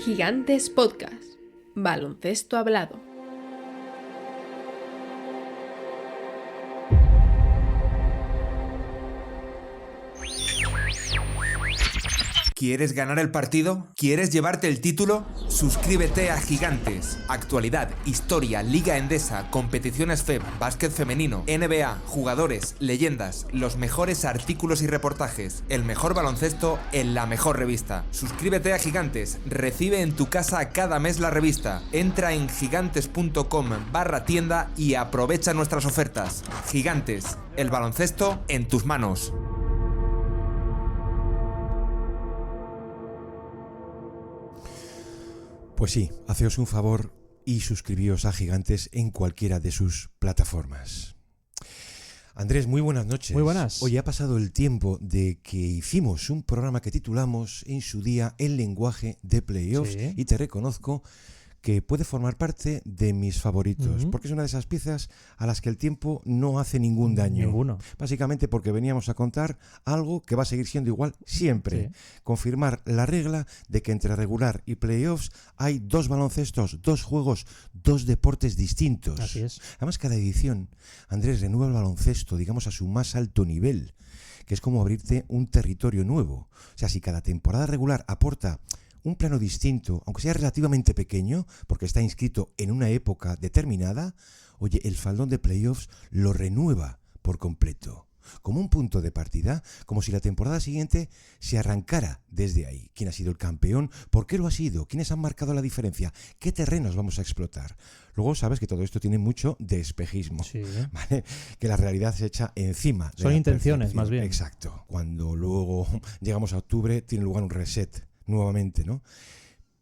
Gigantes Podcast. Baloncesto hablado. ¿Quieres ganar el partido? ¿Quieres llevarte el título? Suscríbete a Gigantes. Actualidad, historia, Liga Endesa, competiciones FEB, básquet femenino, NBA, jugadores, leyendas, los mejores artículos y reportajes, el mejor baloncesto en la mejor revista. Suscríbete a Gigantes. Recibe en tu casa cada mes la revista. Entra en gigantes.com/tienda y aprovecha nuestras ofertas. Gigantes, el baloncesto en tus manos. Pues sí, haceos un favor y suscribíos a Gigantes en cualquiera de sus plataformas. Andrés, muy buenas noches. Muy buenas. Hoy ha pasado el tiempo de que hicimos un programa que titulamos en su día El lenguaje de playoffs, Sí. y te reconozco que puede formar parte de mis favoritos, porque es una de esas piezas a las que el tiempo no hace ningún daño. Ninguno. Básicamente porque veníamos a contar algo que va a seguir siendo igual siempre. Sí. Confirmar la regla de que entre regular y playoffs hay dos baloncestos, dos juegos, dos deportes distintos. Así es. Además, cada edición, Andrés, renueva el baloncesto, digamos, a su más alto nivel, que es como abrirte un territorio nuevo. O sea, si cada temporada regular aporta un plano distinto, aunque sea relativamente pequeño, porque está inscrito en una época determinada, oye, el faldón de playoffs lo renueva por completo, como un punto de partida, como si la temporada siguiente se arrancara desde ahí. ¿Quién ha sido el campeón? ¿Por qué lo ha sido? ¿Quiénes han marcado la diferencia? ¿Qué terrenos vamos a explotar? Luego sabes que todo esto tiene mucho de espejismo, Sí. ¿vale? Que la realidad se echa encima de Son la intenciones, percepción. más bien. Exacto. Cuando luego llegamos a octubre, tiene lugar un reset nuevamente, ¿no?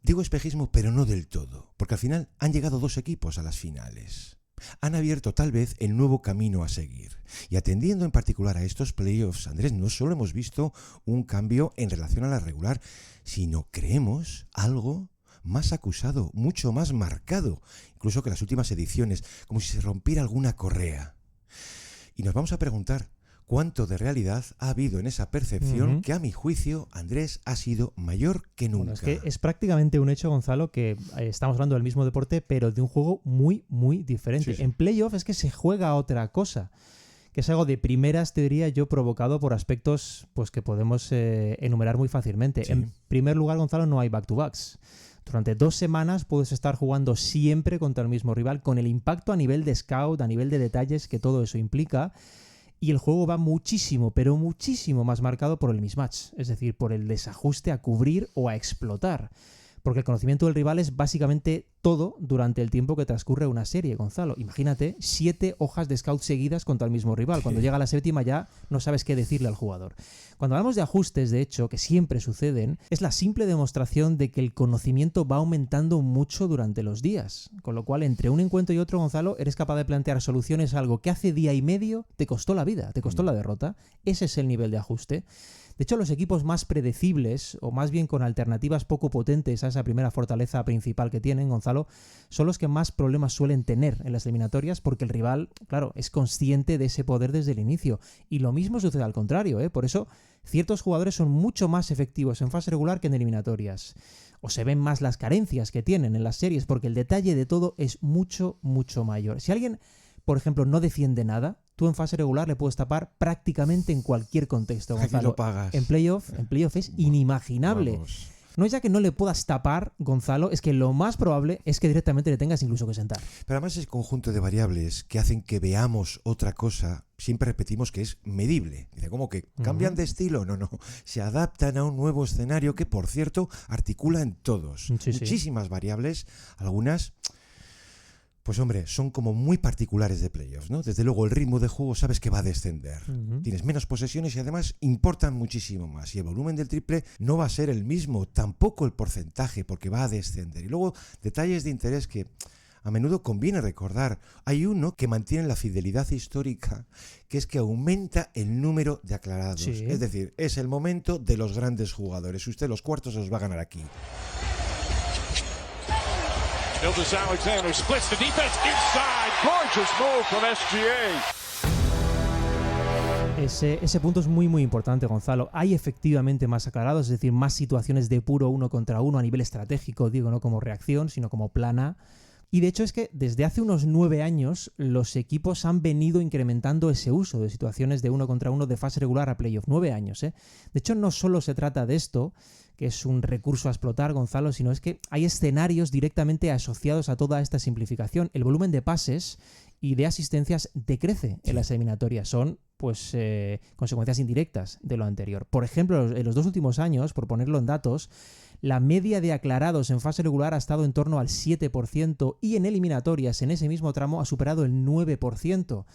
Digo espejismo, pero no del todo, porque al final han llegado dos equipos a las finales. Han abierto tal vez el nuevo camino a seguir. Y atendiendo en particular a estos playoffs, Andrés, no solo hemos visto un cambio en relación a la regular, sino creemos algo más acusado, mucho más marcado, incluso que las últimas ediciones, como si se rompiera alguna correa. Y nos vamos a preguntar, ¿cuánto de realidad ha habido en esa percepción que, a mi juicio, Andrés, ha sido mayor que nunca? Bueno, es que es prácticamente un hecho, Gonzalo, que estamos hablando del mismo deporte, pero de un juego muy, muy diferente. Sí, sí. En playoff es que se juega otra cosa, que es algo de primeras, te diría yo, provocado por aspectos pues que podemos enumerar muy fácilmente. Sí. En primer lugar, Gonzalo, no hay back-to-backs. Durante 2 semanas puedes estar jugando siempre contra el mismo rival, con el impacto a nivel de scout, a nivel de detalles que todo eso implica. Y el juego va muchísimo, pero muchísimo más marcado por el mismatch, es decir, por el desajuste a cubrir o a explotar. Porque el conocimiento del rival es básicamente todo durante el tiempo que transcurre una serie, Gonzalo. Imagínate 7 hojas de scout seguidas contra el mismo rival. Cuando llega la séptima ya no sabes qué decirle al jugador. Cuando hablamos de ajustes, de hecho, que siempre suceden, es la simple demostración de que el conocimiento va aumentando mucho durante los días. Con lo cual, entre un encuentro y otro, Gonzalo, eres capaz de plantear soluciones a algo que hace día y medio te costó la vida, te costó la derrota. Ese es el nivel de ajuste. De hecho, los equipos más predecibles, o más bien con alternativas poco potentes a esa primera fortaleza principal que tienen, Gonzalo, son los que más problemas suelen tener en las eliminatorias, porque el rival, claro, es consciente de ese poder desde el inicio. Y lo mismo sucede al contrario, ¿eh? Por eso, ciertos jugadores son mucho más efectivos en fase regular que en eliminatorias. O se ven más las carencias que tienen en las series, porque el detalle de todo es mucho, mucho mayor. Si alguien, por ejemplo, no defiende nada, tú en fase regular le puedes tapar prácticamente en cualquier contexto, Gonzalo. Aquí lo pagas. En playoff es inimaginable. Vamos. No es ya que no le puedas tapar, Gonzalo, es que lo más probable es que directamente le tengas incluso que sentar. Pero además ese conjunto de variables que hacen que veamos otra cosa, siempre repetimos que es medible. Dice, ¿cómo que cambian de estilo? No, no. Se adaptan a un nuevo escenario que, por cierto, articula en todos. Sí, sí. Muchísimas variables, algunas, pues hombre, son como muy particulares de playoffs, ¿no? Desde luego el ritmo de juego sabes que va a descender. Tienes menos posesiones y además importan muchísimo más. Y el volumen del triple no va a ser el mismo, tampoco el porcentaje, porque va a descender. Y luego detalles de interés que a menudo conviene recordar. Hay uno que mantiene la fidelidad histórica, que es que aumenta el número de aclarados. Sí. Es decir, es el momento de los grandes jugadores. Usted los cuartos los va a ganar aquí. Gilgeous-Alexander splits the defense inside. Gorgeous move from SGA. Ese punto es muy importante, Gonzalo. Hay efectivamente más aclarados, es decir, más situaciones de puro 1 contra 1 a nivel estratégico, digo, no como reacción, sino como plana. Y de hecho es que desde hace unos 9 años los equipos han venido incrementando ese uso de situaciones de 1 contra 1 de fase regular a playoff. 9 años, ¿eh? De hecho, no solo se trata de esto, que es un recurso a explotar, Gonzalo, sino es que hay escenarios directamente asociados a toda esta simplificación. El volumen de pases y de asistencias decrece en las eliminatorias. Son pues consecuencias indirectas de lo anterior. Por ejemplo, en los 2 últimos años, por ponerlo en datos, la media de aclarados en fase regular ha estado en torno al 7% y en eliminatorias en ese mismo tramo ha superado el 9%.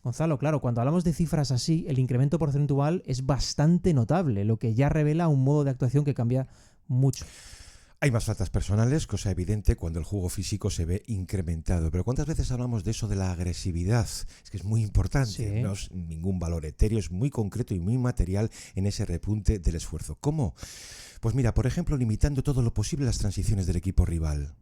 Gonzalo, claro, cuando hablamos de cifras así, el incremento porcentual es bastante notable, lo que ya revela un modo de actuación que cambia mucho. Hay más faltas personales, cosa evidente cuando el juego físico se ve incrementado. Pero ¿cuántas veces hablamos de eso de la agresividad? Es que es muy importante, sí. No es ningún valor etéreo, es muy concreto y muy material en ese repunte del esfuerzo. ¿Cómo? Pues mira, por ejemplo, limitando todo lo posible las transiciones del equipo rival.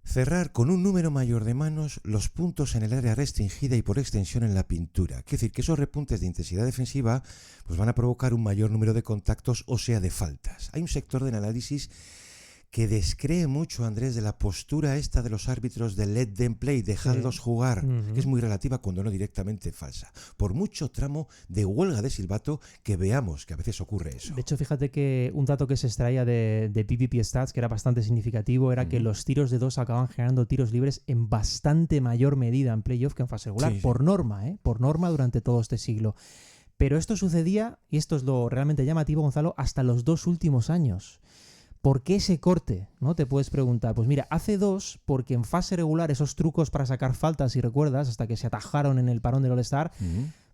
Cerrar con un número mayor de manos los puntos en el área restringida y por extensión en la pintura. Quiere decir que esos repuntes de intensidad defensiva pues van a provocar un mayor número de contactos, o sea, de faltas. Hay un sector del análisis que descree mucho, Andrés, de la postura esta de los árbitros de let them play, dejadlos jugar, que es muy relativa cuando no directamente falsa. Por mucho tramo de huelga de silbato que veamos que a veces ocurre eso. De hecho, fíjate que un dato que se extraía de PPP Stats, que era bastante significativo, era que los tiros de 2 acaban generando tiros libres en bastante mayor medida en playoff que en fase regular, por norma, por norma durante todo este siglo. Pero esto sucedía, y esto es lo realmente llamativo, Gonzalo, hasta los 2 últimos años. ¿Por qué ese corte? ¿No? Te puedes preguntar. Pues mira, hace 2, porque en fase regular esos trucos para sacar faltas, si recuerdas, hasta que se atajaron en el parón del All-Star,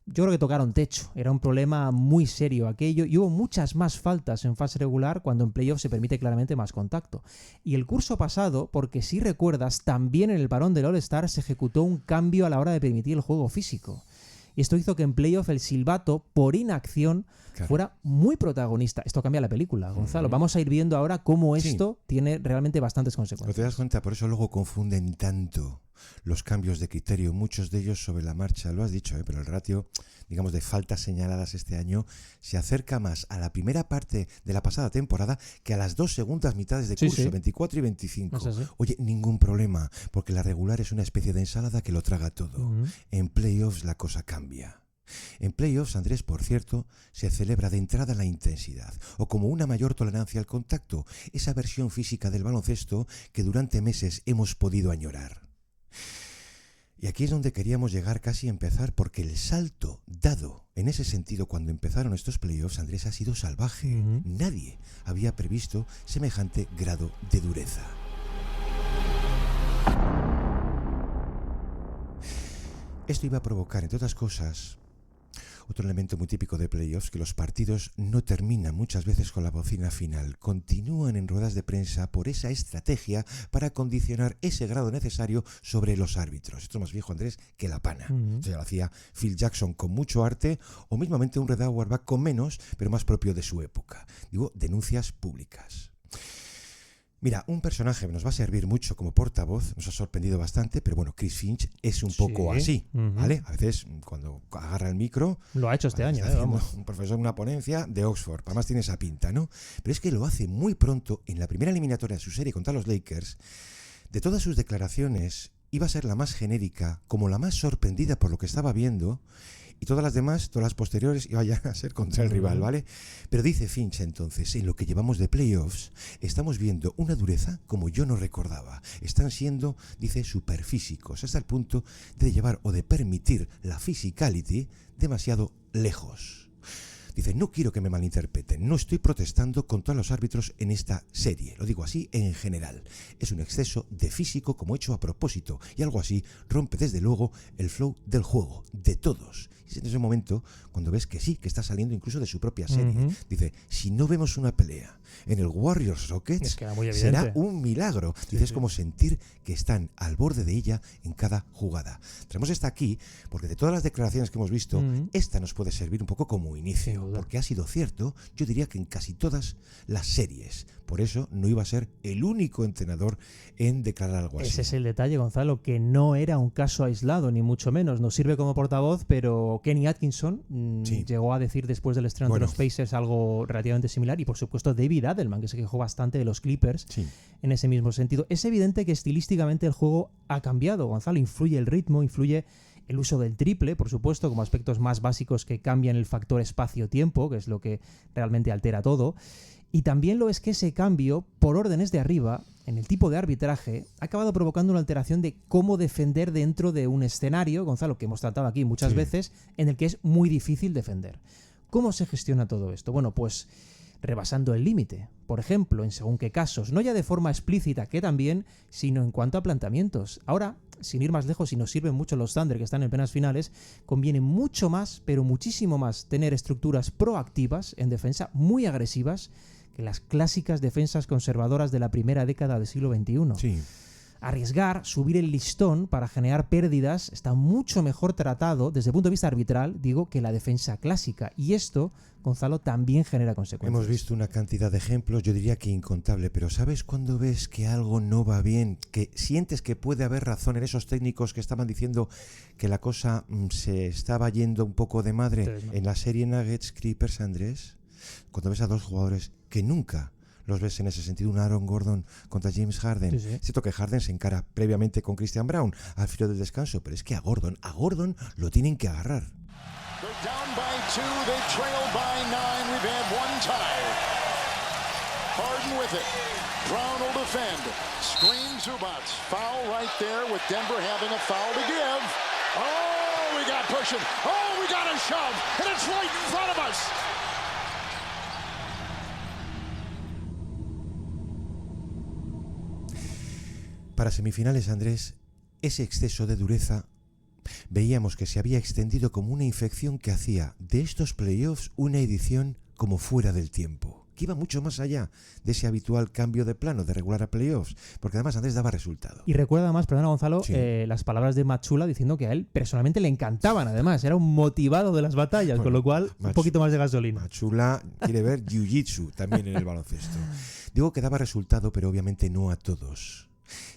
yo creo que tocaron techo. Era un problema muy serio aquello, y hubo muchas más faltas en fase regular cuando en playoff se permite claramente más contacto. Y el curso pasado, porque si recuerdas, también en el parón del All-Star se ejecutó un cambio a la hora de permitir el juego físico. Y esto hizo que en playoff el silbato, por inacción, fuera muy protagonista. Esto cambia la película, Gonzalo. Vamos a ir viendo ahora cómo esto tiene realmente bastantes consecuencias. ¿No te das cuenta? Por eso luego confunden tanto los cambios de criterio, muchos de ellos sobre la marcha. Lo has dicho, pero el ratio, digamos, de faltas señaladas este año se acerca más a la primera parte de la pasada temporada que a las 2 segundas mitades de curso, 24 y 25. ¿No es así? Oye, ningún problema, porque la regular es una especie de ensalada que lo traga todo. En playoffs la cosa cambia. En playoffs, Andrés, por cierto, se celebra de entrada la intensidad, o como una mayor tolerancia al contacto, esa versión física del baloncesto que durante meses hemos podido añorar. Y aquí es donde queríamos llegar casi a empezar, porque el salto dado en ese sentido cuando empezaron estos playoffs, Andrés, ha sido salvaje. Nadie había previsto semejante grado de dureza. Esto iba a provocar, entre otras cosas, otro elemento muy típico de playoffs, que los partidos no terminan muchas veces con la bocina final, continúan en ruedas de prensa por esa estrategia para condicionar ese grado necesario sobre los árbitros. Esto es más viejo, Andrés, que la pana. Esto ya lo hacía Phil Jackson con mucho arte, o mismamente un Red Auerbach con menos, pero más propio de su época. Digo, denuncias públicas. Mira, un personaje que nos va a servir mucho como portavoz, nos ha sorprendido bastante, pero bueno, Chris Finch es un poco así, ¿vale? A veces, cuando agarra el micro... Lo ha hecho este año, vamos. Un profesor en una ponencia de Oxford, además tiene esa pinta, ¿no? Pero es que lo hace muy pronto, en la primera eliminatoria de su serie contra los Lakers. De todas sus declaraciones, iba a ser la más genérica, como la más sorprendida por lo que estaba viendo, y todas las demás, todas las posteriores, iban a ser contra el rival, ¿vale? Pero dice Finch entonces, en lo que llevamos de playoffs, estamos viendo una dureza como yo no recordaba. Están siendo, dice, superfísicos, hasta el punto de llevar o de permitir la physicality demasiado lejos. Dice, no quiero que me malinterpreten, no estoy protestando contra los árbitros en esta serie, lo digo así en general. Es un exceso de físico como hecho a propósito, y algo así rompe desde luego el flow del juego, de todos. Y es en ese momento cuando ves que sí, que está saliendo incluso de su propia serie. Dice, si no vemos una pelea en el Warriors Rockets, Es que era muy será evidente. un milagro. Dices, como sentir que están al borde de ella en cada jugada. Traemos esta aquí porque de todas las declaraciones que hemos visto, esta nos puede servir un poco como Sin inicio, duda. porque ha sido cierto, yo diría que en casi todas las series. Por eso no iba a ser el único entrenador en declarar algo así. Ese es el detalle, Gonzalo, que no era un caso aislado, ni mucho menos. Nos sirve como portavoz, pero Kenny Atkinson Sí. llegó a decir después del estreno de los Pacers algo relativamente similar, y por supuesto David Adelman, que se quejó bastante de los Clippers Sí. en ese mismo sentido. Es evidente que estilísticamente el juego ha cambiado, Gonzalo. Influye el ritmo, influye el uso del triple, por supuesto, como aspectos más básicos que cambian el factor espacio-tiempo, que es lo que realmente altera todo. Y también lo es que ese cambio, por órdenes de arriba, en el tipo de arbitraje, ha acabado provocando una alteración de cómo defender dentro de un escenario, Gonzalo, que hemos tratado aquí muchas veces, en el que es muy difícil defender. ¿Cómo se gestiona todo esto? Bueno, pues rebasando el límite, por ejemplo, en según qué casos, no ya de forma explícita, que también, sino en cuanto a planteamientos. Ahora, sin ir más lejos, y nos sirven mucho los Thunder que están en plenas finales, conviene mucho más, pero muchísimo más, tener estructuras proactivas en defensa, muy agresivas, que las clásicas defensas conservadoras de la primera década del siglo XXI. Sí. Arriesgar, subir el listón para generar pérdidas está mucho mejor tratado desde el punto de vista arbitral, digo, que la defensa clásica. Y esto, Gonzalo, también genera consecuencias. Hemos visto una cantidad de ejemplos, yo diría que incontable, pero ¿sabes cuando ves que algo no va bien? Que sientes que puede haber razón en esos técnicos que estaban diciendo que la cosa se estaba yendo un poco de madre. Sí. En la serie Nuggets Clippers, Andrés, cuando ves a dos jugadores que nunca los ves en ese sentido, un Aaron Gordon contra James Harden. Sí, sí. Es cierto que Harden se encara previamente con Christian Brown al filo del descanso, pero es que a Gordon lo tienen que agarrar. They're down by 2, they trail by 9, we've had one tie. Harden with it, Brown will defend, screen Zubats, foul right there with Denver having a foul to give. Oh, we got pushing, oh, we got a shove, and it's right in front of us. Para semifinales, Andrés, ese exceso de dureza veíamos que se había extendido como una infección que hacía de estos playoffs una edición como fuera del tiempo, que iba mucho más allá de ese habitual cambio de plano de regular a playoffs, porque además Andrés daba resultado. Y recuerda además, perdona Gonzalo, Sí. las palabras de Machula diciendo que a él personalmente le encantaban, además, era un motivado de las batallas, Bueno, con lo cual un poquito más de gasolina. Machula quiere ver jiu-jitsu también en el baloncesto. Digo que daba resultado, pero obviamente no a todos.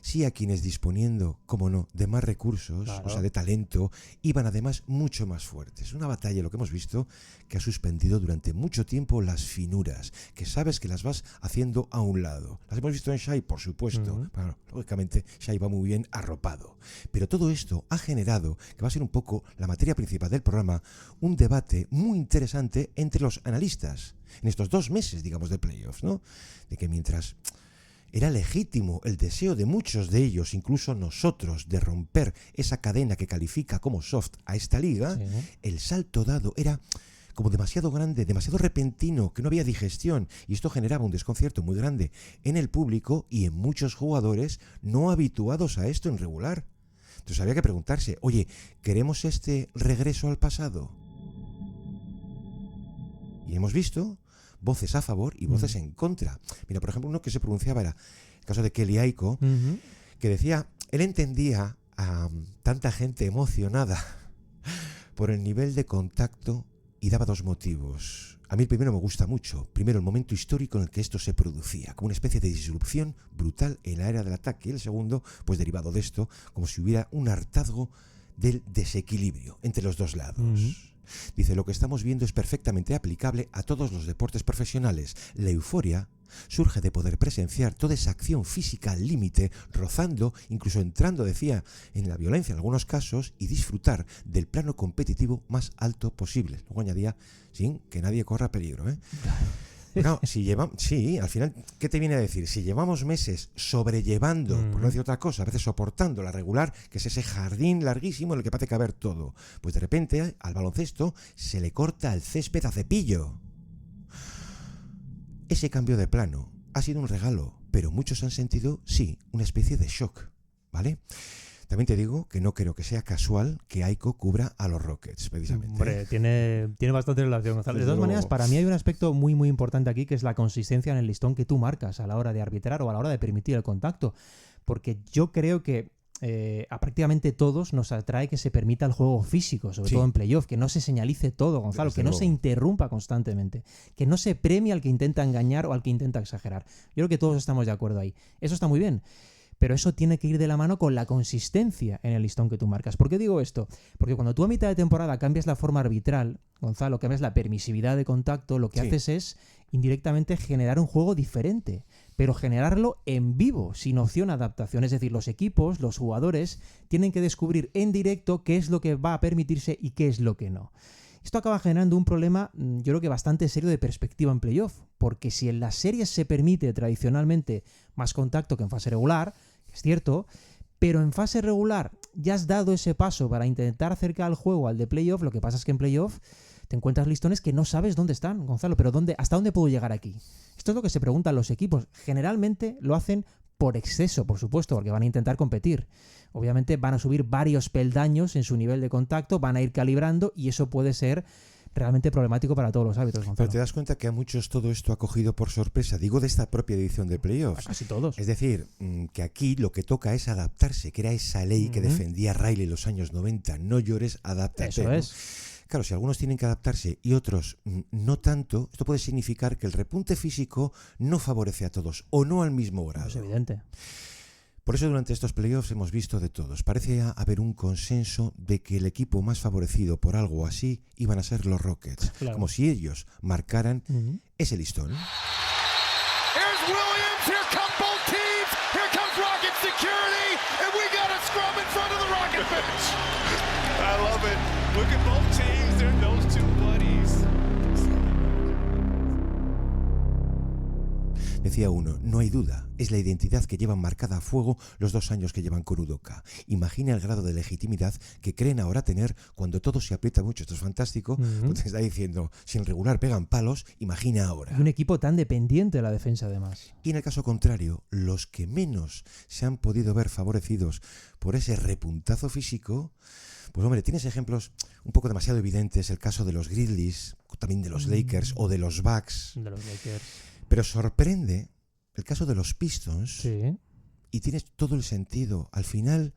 Sí a quienes disponiendo, como no, de más recursos, Claro. o sea, de talento, iban además mucho más fuertes. Una batalla, lo que hemos visto, que ha suspendido durante mucho tiempo las finuras, que sabes que las vas haciendo a un lado. Las hemos visto en Shai, por supuesto. Bueno, lógicamente, Shai va muy bien arropado. Pero todo esto ha generado, que va a ser un poco la materia principal del programa, un debate muy interesante entre los analistas en estos 2 meses, digamos, de playoffs, ¿no? De que mientras era legítimo el deseo de muchos de ellos, incluso nosotros, de romper esa cadena que califica como soft a esta liga, Sí. el salto dado era como demasiado grande, demasiado repentino, que no había digestión, y esto generaba un desconcierto muy grande en el público y en muchos jugadores no habituados a esto en regular. Entonces había que preguntarse, oye, ¿queremos este regreso al pasado? Y hemos visto voces a favor y voces en contra. Mira, por ejemplo, uno que se pronunciaba era el caso de Kelly Aiko, que decía, él entendía a tanta gente emocionada por el nivel de contacto y daba 2 motivos. A mí el primero me gusta mucho. Primero, el momento histórico en el que esto se producía, como una especie de disrupción brutal en la era del ataque. Y el segundo, pues derivado de esto, como si hubiera un hartazgo del desequilibrio entre los dos lados. Dice, lo que estamos viendo es perfectamente aplicable a todos los deportes profesionales. La euforia surge de poder presenciar toda esa acción física al límite, rozando, incluso entrando, decía, en la violencia en algunos casos, y disfrutar del plano competitivo más alto posible. Luego añadía, sin que nadie corra peligro, ¿eh? No, sí, al final, ¿qué te viene a decir? Si llevamos meses sobrellevando, por no decir otra cosa, a veces soportando la regular, que es ese jardín larguísimo en el que parece caber todo, pues de repente al baloncesto se le corta el césped a cepillo. Ese cambio de plano ha sido un regalo, pero muchos han sentido, sí, una especie de shock, ¿vale? También te digo que no creo que sea casual que Aiko cubra a los Rockets, precisamente. Hombre, tiene bastante relación, Gonzalo. De todas maneras, para mí hay un aspecto muy, muy importante aquí, que es la consistencia en el listón que tú marcas a la hora de arbitrar o a la hora de permitir el contacto. Porque yo creo que a prácticamente todos nos atrae que se permita el juego físico, sobre todo en playoff, que no se señalice todo, Gonzalo, que no se interrumpa constantemente, que no se premie al que intenta engañar o al que intenta exagerar. Yo creo que todos estamos de acuerdo ahí. Eso está muy bien. Pero eso tiene que ir de la mano con la consistencia en el listón que tú marcas. ¿Por qué digo esto? Porque cuando tú a mitad de temporada cambias la forma arbitral, Gonzalo, cambias la permisividad de contacto, lo que haces es indirectamente generar un juego diferente, pero generarlo en vivo, sin opción a adaptación. Es decir, los equipos, los jugadores, tienen que descubrir en directo qué es lo que va a permitirse y qué es lo que no. Esto acaba generando un problema, yo creo que bastante serio de perspectiva en playoff, porque si en las series se permite tradicionalmente más contacto que en fase regular, es cierto, pero en fase regular ya has dado ese paso para intentar acercar el juego al de playoff. Lo que pasa es que en playoff te encuentras listones que no sabes dónde están, Gonzalo, pero ¿hasta dónde puedo llegar aquí? Esto es lo que se preguntan los equipos. Generalmente lo hacen por exceso, por supuesto, porque van a intentar competir. Obviamente van a subir varios peldaños en su nivel de contacto, van a ir calibrando y eso puede ser realmente problemático para todos los árbitros, Gonzalo. Pero te das cuenta que a muchos todo esto ha cogido por sorpresa, digo, de esta propia edición de playoffs. A casi todos. Es decir, que aquí lo que toca es adaptarse, que era esa ley que defendía Riley en los años 90, no llores, adáptate. Eso es. Claro, si algunos tienen que adaptarse y otros no tanto, esto puede significar que el repunte físico no favorece a todos, o no al mismo grado. Es evidente. Por eso durante estos playoffs hemos visto de todos. Parece haber un consenso de que el equipo más favorecido por algo así iban a ser los Rockets. Claro. Como si ellos marcaran ese listón. Here's Williams. Here come both teams. Here comes Rocket security. And we got a scrum in front of the Rocket bench. I love it. Look at both teams. They're those two buddies. Decía uno, no hay duda, es la identidad que llevan marcada a fuego los 2 años que llevan con Udoka. Imagina el grado de legitimidad que creen ahora tener cuando todo se aprieta mucho. Esto es fantástico. Te está diciendo, si en regular pegan palos, imagina ahora. Y un equipo tan dependiente de la defensa, además. Y en el caso contrario, los que menos se han podido ver favorecidos por ese repuntazo físico, pues hombre, tienes ejemplos un poco demasiado evidentes, el caso de los Grizzlies, también de los Lakers o de los Bucks. De los Lakers. Pero sorprende el caso de los Pistons, Sí. y tienes todo el sentido. Al final,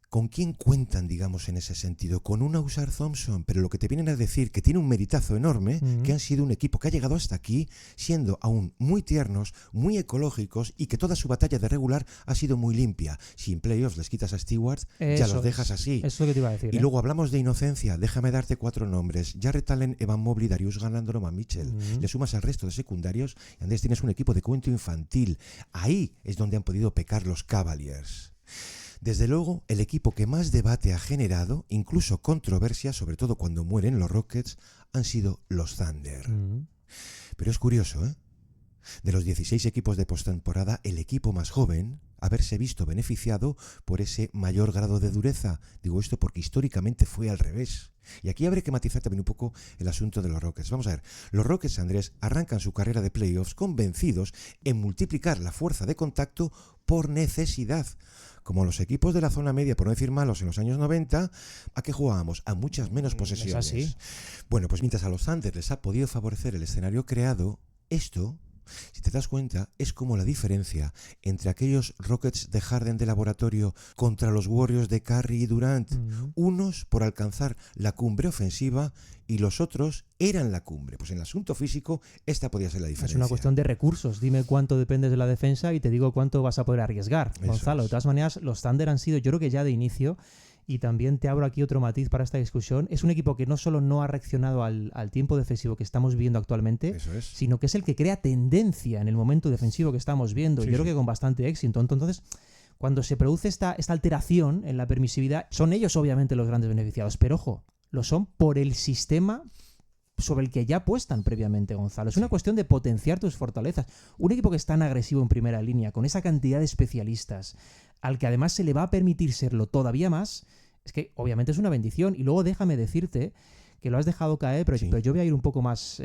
¿con quién cuentan, digamos, en ese sentido? Con un Ausar Thompson, pero lo que te vienen a decir, que tiene un meritazo enorme, que han sido un equipo que ha llegado hasta aquí siendo aún muy tiernos, muy ecológicos, y que toda su batalla de regular ha sido muy limpia. Si en playoffs les quitas a Stewart, ya los dejas así. Eso es lo que te iba a decir. Y luego hablamos de inocencia. Déjame darte 4 nombres. Jarrett Allen, Evan Mobley, Darius Garland, Donovan Mitchell. Le sumas al resto de secundarios y Andrés tienes un equipo de cuento infantil. Ahí es donde han podido pecar los Cavaliers. Desde luego, el equipo que más debate ha generado, incluso controversia, sobre todo cuando mueren los Rockets, han sido los Thunder. Pero es curioso, ¿eh? De los 16 equipos de postemporada, el equipo más joven haberse visto beneficiado por ese mayor grado de dureza. Digo esto porque históricamente fue al revés. Y aquí habría que matizar también un poco el asunto de los Rockets. Vamos a ver, los Rockets, Andrés, arrancan su carrera de playoffs convencidos en multiplicar la fuerza de contacto por necesidad. Como los equipos de la zona media, por no decir malos, en los años 90, ¿a qué jugábamos? A muchas menos posesiones. Es así. Bueno, pues mientras a los Thunder les ha podido favorecer el escenario creado, esto, si te das cuenta, es como la diferencia entre aquellos Rockets de Harden de laboratorio contra los Warriors de Curry y Durant. Unos por alcanzar la cumbre ofensiva y los otros eran la cumbre. Pues en el asunto físico, esta podía ser la diferencia. Es una cuestión de recursos. Dime cuánto dependes de la defensa y te digo cuánto vas a poder arriesgar. Eso Gonzalo, es. de todas maneras, los Thunder han sido, yo creo que ya de inicio, y también te abro aquí otro matiz para esta discusión, es un equipo que no solo no ha reaccionado al tiempo defensivo que estamos viviendo actualmente, Eso es. sino que es el que crea tendencia en el momento defensivo que estamos viendo. Sí, yo creo sí. que con bastante éxito. Entonces, cuando se produce esta alteración en la permisividad, son ellos obviamente los grandes beneficiados, pero ojo, lo son por el sistema sobre el que ya apuestan previamente, Gonzalo. Es una cuestión de potenciar tus fortalezas. Un equipo que es tan agresivo en primera línea, con esa cantidad de especialistas, al que además se le va a permitir serlo todavía más, es que obviamente es una bendición. Y luego déjame decirte que lo has dejado caer, pero yo voy a ir un poco más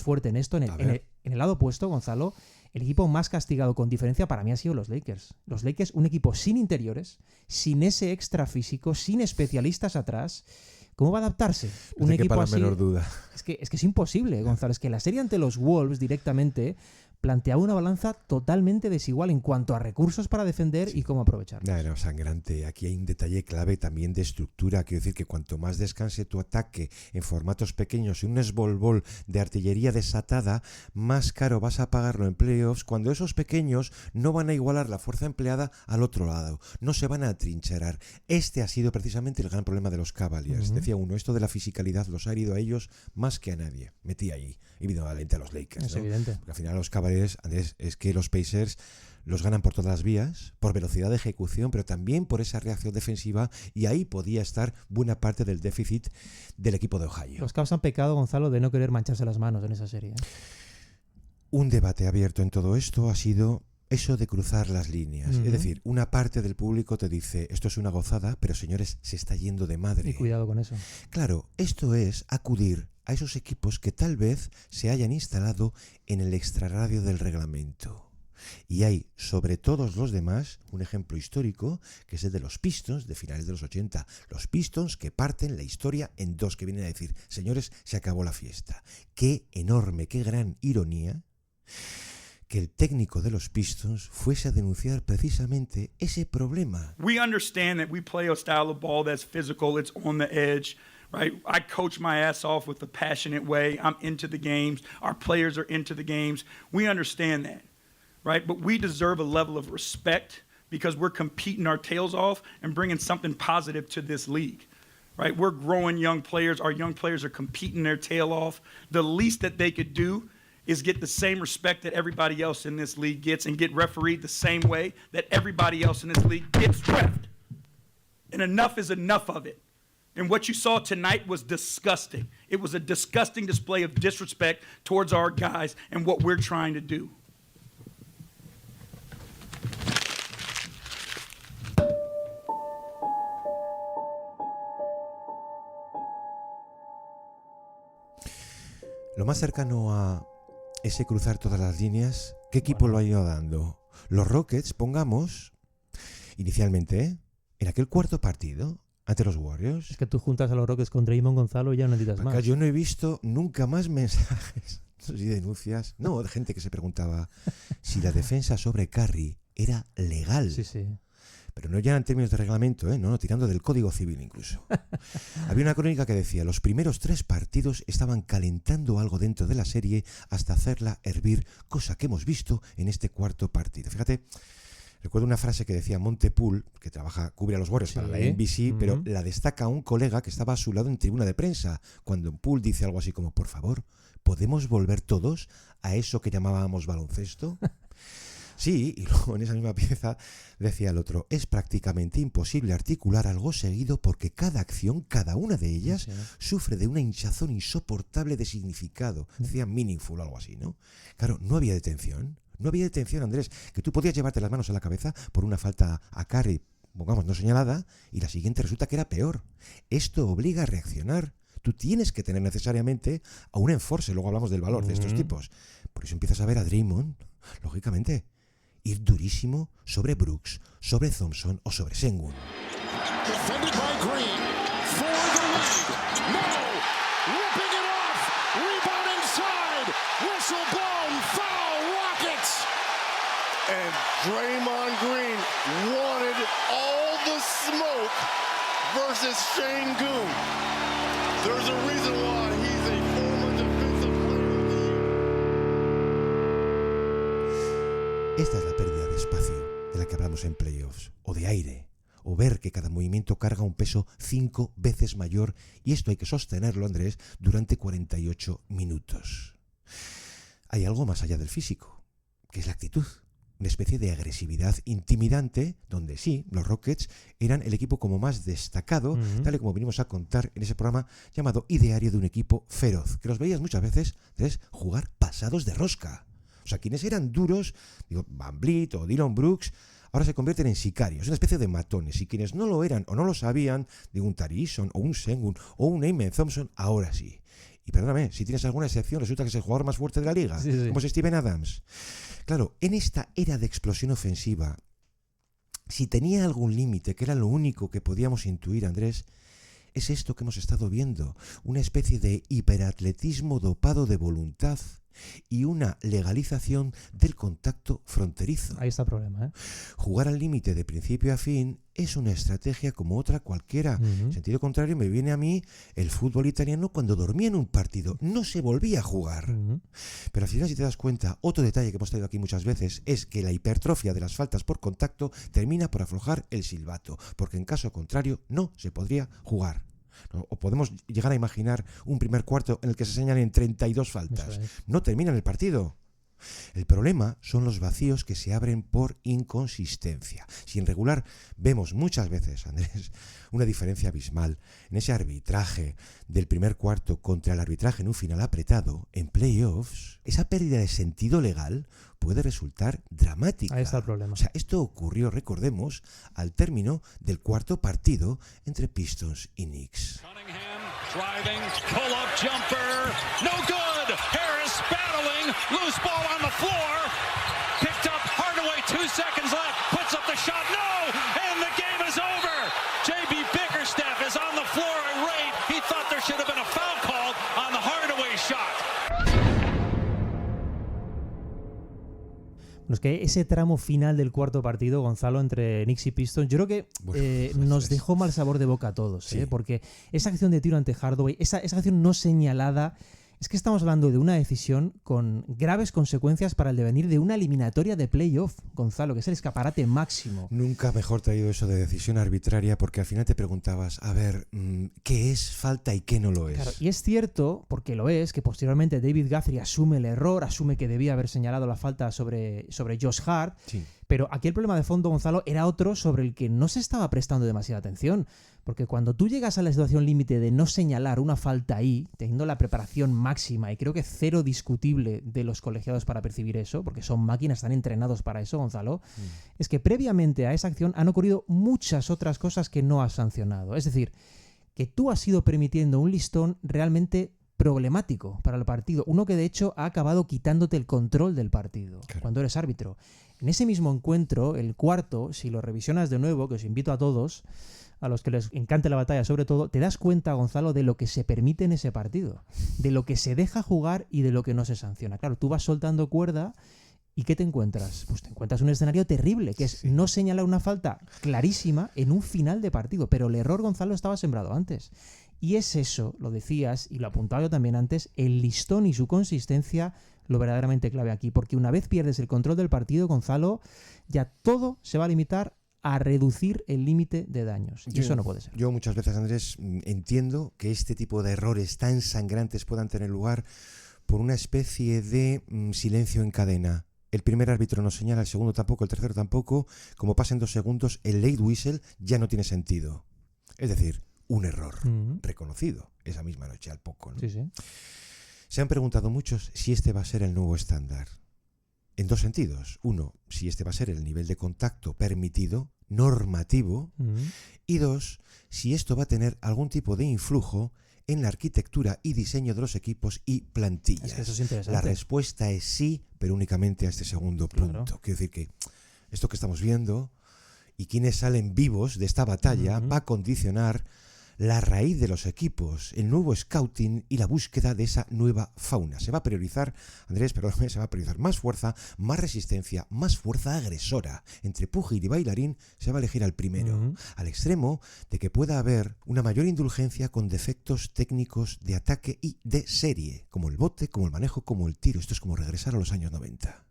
fuerte en esto. En el lado opuesto, Gonzalo, El equipo más castigado con diferencia para mí ha sido los Lakers. Los Lakers, un equipo sin interiores, sin ese extra físico, sin especialistas atrás. ¿Cómo va a adaptarse un No te equipo quepa la así? menor duda. Es que es imposible, Gonzalo. Es que la serie ante los Wolves directamente planteaba una balanza totalmente desigual en cuanto a recursos para defender y cómo aprovechar. No, sangrante. Aquí hay un detalle clave también de estructura. Quiero decir que cuanto más descanse tu ataque en formatos pequeños y un esbolbol de artillería desatada, más caro vas a pagarlo en playoffs cuando esos pequeños no van a igualar la fuerza empleada al otro lado. No se van a atrincherar. Este ha sido precisamente el gran problema de los Cavaliers. Decía uno, esto de la fisicalidad los ha herido a ellos más que a nadie. Metí ahí y vino a los Lakers. Es ¿no? evidente. Porque al final los Cavaliers, Andrés, es que los Pacers los ganan por todas las vías, por velocidad de ejecución, pero también por esa reacción defensiva, y ahí podía estar buena parte del déficit del equipo de Ohio. Los Cavs han pecado, Gonzalo, de no querer mancharse las manos en esa serie. Un debate abierto en todo esto ha sido eso de cruzar las líneas. Es decir, una parte del público te dice, esto es una gozada, pero señores, se está yendo de madre. Y cuidado con eso. Claro, esto es acudir a esos equipos que tal vez se hayan instalado en el extrarradio del reglamento. Y hay, sobre todos los demás, un ejemplo histórico, que es el de los Pistons de finales de los 80. Los Pistons que parten la historia en dos, que vienen a decir, señores, se acabó la fiesta. Qué enorme, qué gran ironía que el técnico de los Pistons fuese a denunciar precisamente ese problema. We understand that we play a style of ball that's physical, it's on the edge, right? I coach my ass off with a passionate way. I'm into the games. Our players are into the games. We understand that, right? But we deserve a level of respect because we're competing our tails off and bringing something positive to this league, right? We're growing young players. Our young players are competing their tail off. The least that they could do is get the same respect that everybody else in this league gets and get refereed the same way that everybody else in this league gets reffed. And enough is enough of it. And what you saw tonight was disgusting. It was a disgusting display of disrespect towards our guys and what we're trying to do. Lo más cercano a ese cruzar todas las líneas, ¿qué equipo lo ha ido dando? Los Rockets, pongamos, inicialmente, en aquel cuarto partido ante los Warriors. Es que tú juntas a los Rockets con Draymond, Gonzalo, y ya no necesitas Acá más. yo no he visto nunca más mensajes, no sé si denuncias, no, de gente que se preguntaba si la defensa sobre Curry era legal. Sí, sí. Pero no ya en términos de reglamento, no, tirando del Código Civil incluso. Había una crónica que decía, los primeros 3 partidos estaban calentando algo dentro de la serie hasta hacerla hervir, cosa que hemos visto en este cuarto partido. Fíjate, recuerdo una frase que decía Montepool, que cubre a los Warriors para la NBC, pero la destaca un colega que estaba a su lado en tribuna de prensa, cuando Poole dice algo así como, por favor, ¿podemos volver todos a eso que llamábamos baloncesto? Sí, y luego en esa misma pieza decía el otro, es prácticamente imposible articular algo seguido porque cada acción, cada una de ellas, sufre de una hinchazón insoportable de significado. Decía meaningful o algo así, ¿no? Claro, no había detención. No había detención, Andrés, que tú podías llevarte las manos a la cabeza por una falta a Curry, pongamos, no señalada, y la siguiente resulta que era peor. Esto obliga a reaccionar. Tú tienes que tener necesariamente a un enforce, luego hablamos del valor de estos tipos. Por eso empiezas a ver a Draymond, lógicamente, ir durísimo sobre Brooks, sobre Thompson o sobre Sengun. Defended by Green for the lead. No! Ripping it off! Rebound inside! Whistle blown! Foul Rockets! And Draymond Green wanted all the smoke versus Sengun. There's a reason why he's a former defensive player of the year. Esta es la pérdida de espacio de la que hablamos en playoffs, o de aire, o ver que cada movimiento carga un peso 5 veces mayor, y esto hay que sostenerlo, Andrés, durante 48 minutos. Hay algo más allá del físico, que es la actitud. Una especie de agresividad intimidante, donde sí, los Rockets eran el equipo como más destacado, tal y como venimos a contar en ese programa llamado Ideario de un equipo feroz, que los veías muchas veces, Andrés, jugar pasados de rosca. O sea, quienes eran duros, digo, Van Vliet o Dillon Brooks, ahora se convierten en sicarios, una especie de matones. Y quienes no lo eran o no lo sabían, digo, un Tari Eason o un Sengun o un Amen Thompson, ahora sí. Y perdóname, si tienes alguna excepción, resulta que es el jugador más fuerte de la liga, como es Steven Adams. Claro, en esta era de explosión ofensiva, si tenía algún límite, que era lo único que podíamos intuir, Andrés, es esto que hemos estado viendo, una especie de hiperatletismo dopado de voluntad y una legalización del contacto fronterizo. Ahí está el problema, ¿eh? Jugar al límite de principio a fin es una estrategia como otra cualquiera. En sentido contrario, me viene a mí el fútbol italiano cuando dormía en un partido. No se volvía a jugar. Pero al final, si te das cuenta, otro detalle que hemos traído aquí muchas veces es que la hipertrofia de las faltas por contacto termina por aflojar el silbato, porque en caso contrario no se podría jugar. O podemos llegar a imaginar un primer cuarto en el que se señalen 32 faltas. No terminan el partido. El problema son los vacíos que se abren por inconsistencia. Si en regular vemos muchas veces, Andrés, una diferencia abismal en ese arbitraje del primer cuarto contra el arbitraje en un final apretado, en playoffs, esa pérdida de sentido legal puede resultar dramática. Ahí está el problema. O sea, esto ocurrió, recordemos, al término del cuarto partido entre Pistons y Knicks. Cunningham driving, pull-up jumper, no good. Harris battling, loose ball on the floor, picked up Hardaway, 2 seconds left, puts up the shot, no, and the game is over. JB Bickerstaff is on the floor irate. He thought there should have been a foul called on the Hardaway shot. Bueno, es que ese tramo final del cuarto partido, Gonzalo, entre Knicks y Pistons, yo creo que nos dejó mal sabor de boca a todos, Sí. porque esa acción de tiro ante Hardaway, esa acción no señalada, es que estamos hablando de una decisión con graves consecuencias para el devenir de una eliminatoria de playoff, Gonzalo, que es el escaparate máximo. Nunca mejor traído eso de decisión arbitraria, porque al final te preguntabas, a ver, ¿qué es falta y qué no lo es? Claro, y es cierto, porque lo es, que posteriormente David Guthrie asume el error, asume que debía haber señalado la falta sobre Josh Hart, Sí. pero aquí el problema de fondo, Gonzalo, era otro sobre el que no se estaba prestando demasiada atención, porque cuando tú llegas a la situación límite de no señalar una falta ahí, teniendo la preparación máxima, y creo que cero discutible de los colegiados para percibir eso, porque son máquinas, están entrenados para eso, Gonzalo, es que previamente a esa acción han ocurrido muchas otras cosas que no has sancionado. Es decir, que tú has ido permitiendo un listón realmente problemático para el partido, uno que de hecho ha acabado quitándote el control del partido cuando eres árbitro. En ese mismo encuentro, el cuarto, si lo revisionas de nuevo, que os invito a todos, a los que les encante la batalla sobre todo, te das cuenta, Gonzalo, de lo que se permite en ese partido, de lo que se deja jugar y de lo que no se sanciona. Claro, tú vas soltando cuerda y ¿qué te encuentras? Pues te encuentras un escenario terrible, que es no señalar una falta clarísima en un final de partido, pero el error, Gonzalo, estaba sembrado antes. Y es eso, lo decías y lo apuntaba yo también antes, el listón y su consistencia lo verdaderamente clave aquí, porque una vez pierdes el control del partido, Gonzalo, ya todo se va a limitar a reducir el límite de daños. Y eso no puede ser. Yo muchas veces, Andrés, entiendo que este tipo de errores tan sangrantes puedan tener lugar por una especie de silencio en cadena. El primer árbitro no señala, el segundo tampoco, el tercero tampoco. Como pasen 2 segundos, el late whistle ya no tiene sentido. Es decir, un error reconocido esa misma noche al poco, ¿no? Sí, sí. Se han preguntado muchos si este va a ser el nuevo estándar. En 2 sentidos. Uno, si este va a ser el nivel de contacto permitido, normativo. Y 2, si esto va a tener algún tipo de influjo en la arquitectura y diseño de los equipos y plantillas. Es que eso es interesante. La respuesta es sí, pero únicamente a este segundo punto. Claro. Quiero decir que esto que estamos viendo y quienes salen vivos de esta batalla va a condicionar la raíz de los equipos, el nuevo scouting y la búsqueda de esa nueva fauna. Se va a priorizar, Andrés, perdóname, se va a priorizar más fuerza, más resistencia, más fuerza agresora. Entre púgil y bailarín se va a elegir al primero, al extremo de que pueda haber una mayor indulgencia con defectos técnicos de ataque y de serie, como el bote, como el manejo, como el tiro. Esto es como regresar a los años 90.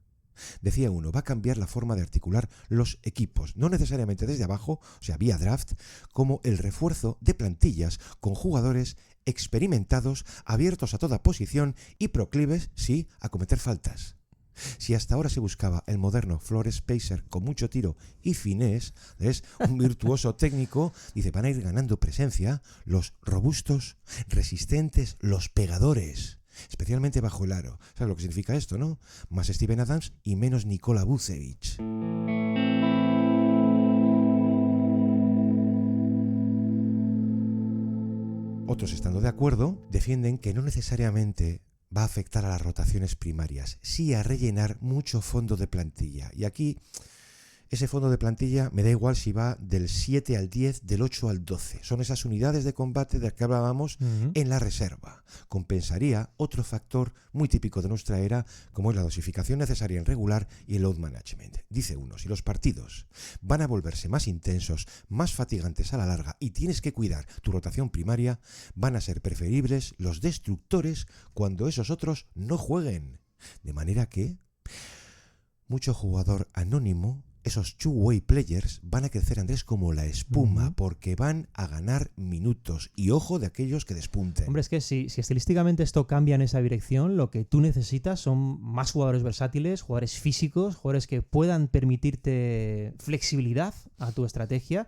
Decía uno, va a cambiar la forma de articular los equipos, no necesariamente desde abajo, o sea, vía draft, como el refuerzo de plantillas con jugadores experimentados, abiertos a toda posición y proclives, sí, a cometer faltas. Si hasta ahora se buscaba el moderno floor spacer con mucho tiro y finés, es un virtuoso técnico, dice, van a ir ganando presencia los robustos, resistentes, los pegadores. Especialmente bajo el aro. ¿Sabes lo que significa esto, no? Más Steven Adams y menos Nikola Vucevic. Otros, estando de acuerdo, defienden que no necesariamente va a afectar a las rotaciones primarias, sí a rellenar mucho fondo de plantilla. Y aquí ese fondo de plantilla me da igual si va del 7 al 10, del 8 al 12. Son esas unidades de combate de las que hablábamos en la reserva. Compensaría otro factor muy típico de nuestra era, como es la dosificación necesaria en regular y el load management. Dice uno, si los partidos van a volverse más intensos, más fatigantes a la larga y tienes que cuidar tu rotación primaria, van a ser preferibles los destructores cuando esos otros no jueguen. De manera que mucho jugador anónimo, esos two-way players, van a crecer, Andrés, como la espuma, porque van a ganar minutos. Y ojo de aquellos que despunten. Hombre, es que si estilísticamente esto cambia en esa dirección, lo que tú necesitas son más jugadores versátiles, jugadores físicos, jugadores que puedan permitirte flexibilidad a tu estrategia.